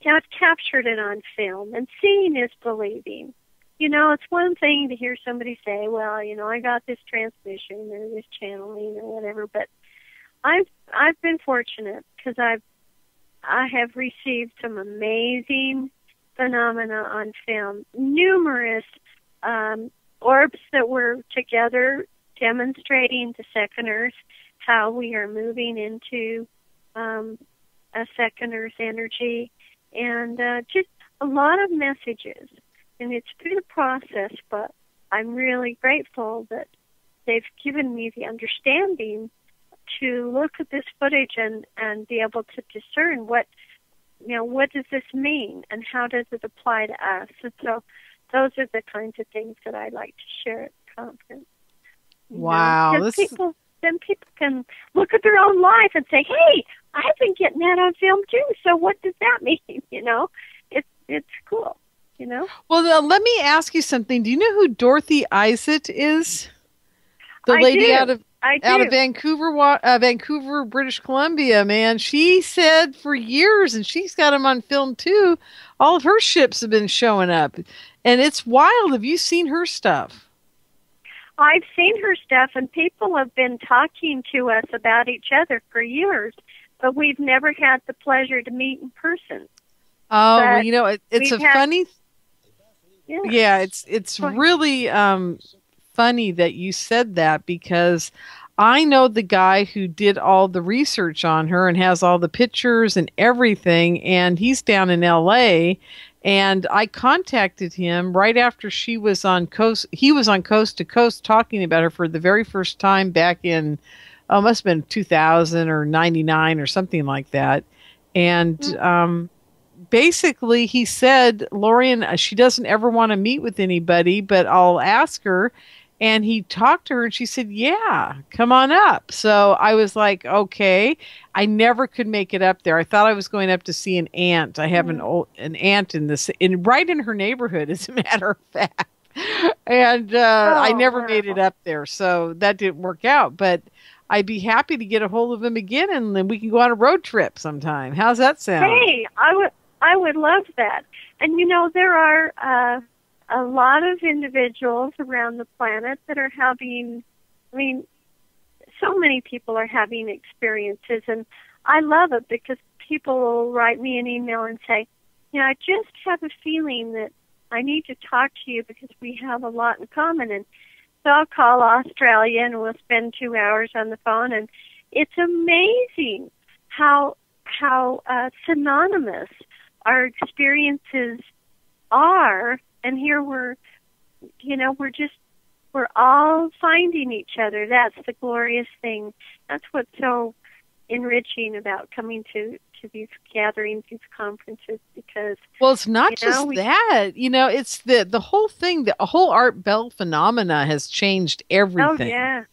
Speaker 3: I've captured it on film, and seeing is believing. It's one thing to hear somebody say, well, I got this transmission or this channeling or whatever, but I've been fortunate because I have received some amazing phenomena on film. Numerous orbs that were together demonstrating to second Earth how we are moving into a second Earth energy, and just a lot of messages. And it's been a process, but I'm really grateful that they've given me the understanding to look at this footage and be able to discern what does this mean and how does it apply to us. And so those are the kinds of things that I like to share at the conference. Wow.
Speaker 5: Then people can look at their own life and say, hey, I've been getting that on film too, so what does that mean? It's cool.
Speaker 3: Well, let me ask you something. Do you know who Dorothy Isett is? The lady out of Vancouver, British Columbia, man. She said for years, and she's got them on film too, all of her ships have been showing up. And it's wild. Have you seen her stuff?
Speaker 5: I've seen her stuff, and people have been talking to us about each other for years, but we've never had the pleasure to meet in person.
Speaker 3: Oh, well, it's a funny... Yeah, it's really funny that you said that, because I know the guy who did all the research on her and has all the pictures and everything, and he's down in LA, and I contacted him right after he was on Coast to Coast talking about her for the very first time back in, must have been 2000 or 99 or something like that. And basically he said, Lorien, she doesn't ever want to meet with anybody, but I'll ask her. And he talked to her and she said, yeah, come on up. So I was like, okay. I never could make it up there. I thought I was going up to see an aunt. I have an aunt right in her neighborhood, as a matter of fact. And I never made it up there. So that didn't work out. But I'd be happy to get a hold of him again, and then we can go on a road trip sometime. How's that sound?
Speaker 5: Hey, I would love that. And there are a lot of individuals around the planet that are having, so many people are having experiences, and I love it because people will write me an email and say, I just have a feeling that I need to talk to you because we have a lot in common. And so I'll call Australia and we'll spend 2 hours on the phone, and it's amazing how synonymous our experiences are. And here we're all finding each other. That's the glorious thing. That's what's so enriching about coming to these gatherings, these conferences, because
Speaker 3: it's not just that. It's the whole thing. The whole Art Bell phenomena has changed everything.
Speaker 5: Oh yeah.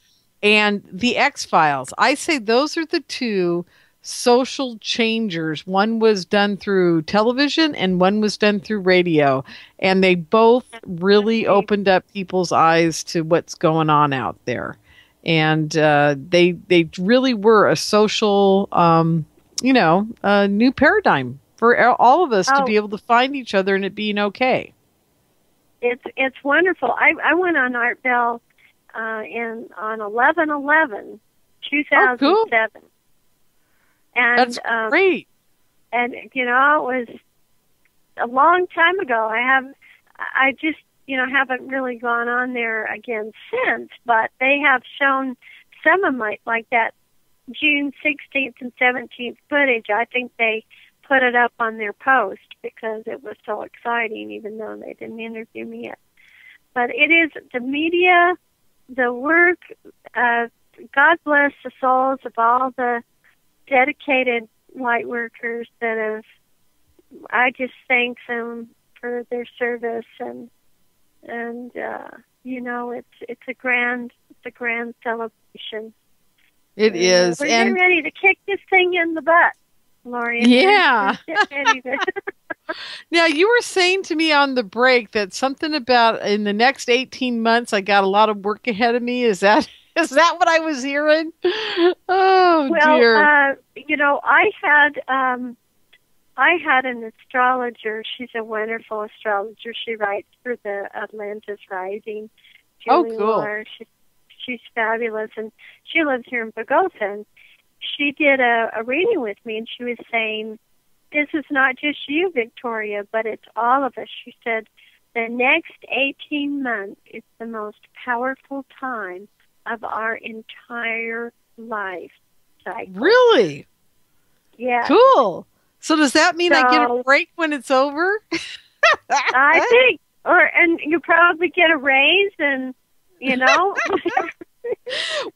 Speaker 3: And the X-Files. I say those are the two social changers. One was done through television and one was done through radio, and they both really opened up people's eyes to what's going on out there. And they really were a social a new paradigm for all of us to be able to find each other and it being okay.
Speaker 5: It's wonderful. I went on Art Bell on 11/11/2007.
Speaker 3: Oh, cool.
Speaker 5: And
Speaker 3: that's great.
Speaker 5: And it was a long time ago. I just haven't really gone on there again since, but they have shown some of my, like that June 16th and 17th footage. I think they put it up on their post because it was so exciting, even though they didn't interview me yet. But it is the media, the work. God bless the souls of all the dedicated light workers that have. I just thank them for their service, and it's a grand celebration.
Speaker 3: It is.
Speaker 5: We're getting ready to kick this thing in the butt, Lorien.
Speaker 3: Yeah. Now, you were saying to me on the break that something about in the next 18 months, I got a lot of work ahead of me. Is that what I was hearing? Oh, dear. I had an astrologer. She's a wonderful astrologer. She writes for the Atlantis Rising. Julie cool.
Speaker 5: Moore. She's fabulous, and she lives here in Bogota. And she did a reading with me, and she was saying, this is not just you, Victoria, but it's all of us. She said, the next 18 months is the most powerful time of our entire life cycle.
Speaker 3: Really?
Speaker 5: Yeah.
Speaker 3: Cool. So does that mean I get a break when it's over?
Speaker 5: I think. And you probably get a raise and,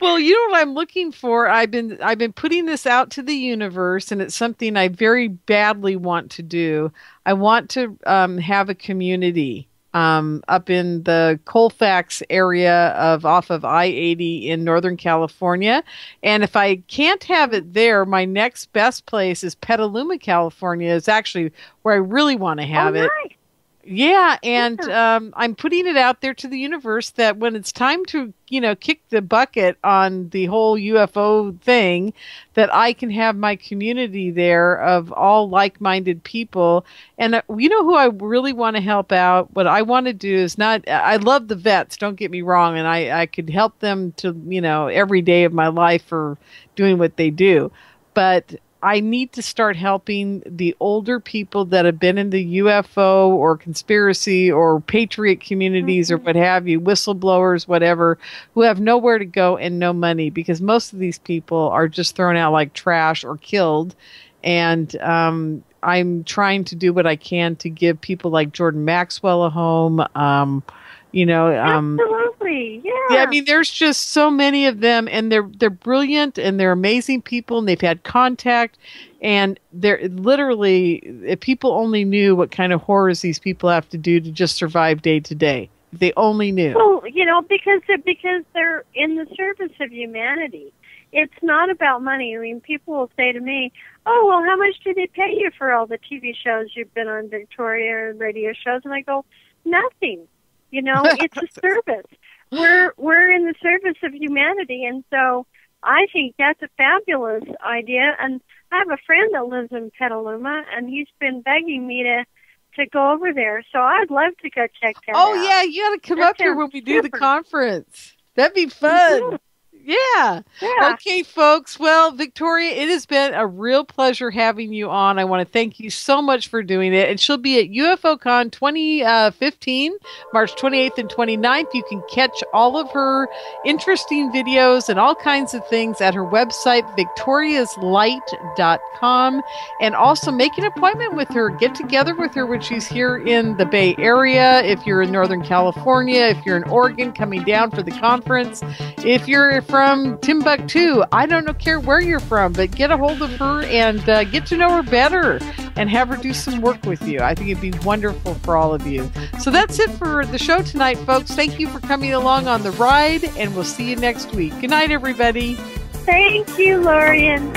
Speaker 3: Well, you know what I'm looking for? I've been putting this out to the universe, and it's something I very badly want to do. I want to have a community up in the Colfax area off of I-80 in Northern California. And if I can't have it there, my next best place is Petaluma, California. Is actually where I really want to have it.
Speaker 5: Nice.
Speaker 3: Yeah, and I'm putting it out there to the universe that when it's time to, kick the bucket on the whole UFO thing, that I can have my community there of all like-minded people. And you know who I really want to help out? What I want to do is I love the vets, don't get me wrong, and I could help them to, every day of my life for doing what they do. But I need to start helping the older people that have been in the UFO or conspiracy or patriot communities or what have you, whistleblowers, whatever, who have nowhere to go and no money, because most of these people are just thrown out like trash or killed. And I'm trying to do what I can to give people like Jordan Maxwell a home,
Speaker 5: Absolutely, yeah.
Speaker 3: Yeah, I mean, there's just so many of them, and they're brilliant, and they're amazing people, and they've had contact, and they're literally, if people only knew what kind of horrors these people have to do to just survive day to day. If they only knew.
Speaker 5: Well, because they're in the service of humanity. It's not about money. I mean, people will say to me, "Oh, well, how much do they pay you for all the TV shows you've been on, Victoria, and radio shows?" And I go, "Nothing. It's a service. We're in the service of humanity." And so I think that's a fabulous idea. And I have a friend that lives in Petaluma, and he's been begging me to go over there. So I'd love to go check that out.
Speaker 3: Oh, yeah, you got to come up here when we do the conference. That'd be fun.
Speaker 5: Mm-hmm.
Speaker 3: Yeah. Okay, folks. Well, Victoria, it has been a real pleasure having you on. I want to thank you so much for doing it. And she'll be at UFOCon 2015, March 28th and 29th. You can catch all of her interesting videos and all kinds of things at her website, victoriaslight.com. And also make an appointment with her. Get together with her when she's here in the Bay Area. If you're in Northern California, if you're in Oregon coming down for the conference, if you're from Timbuktu, I don't care where you're from, but get a hold of her and get to know her better and have her do some work with you. I think it'd be wonderful for all of you. So that's it for the show tonight, folks. Thank you for coming along on the ride, and we'll see you next week. Good night, everybody.
Speaker 5: Thank you, Lorien.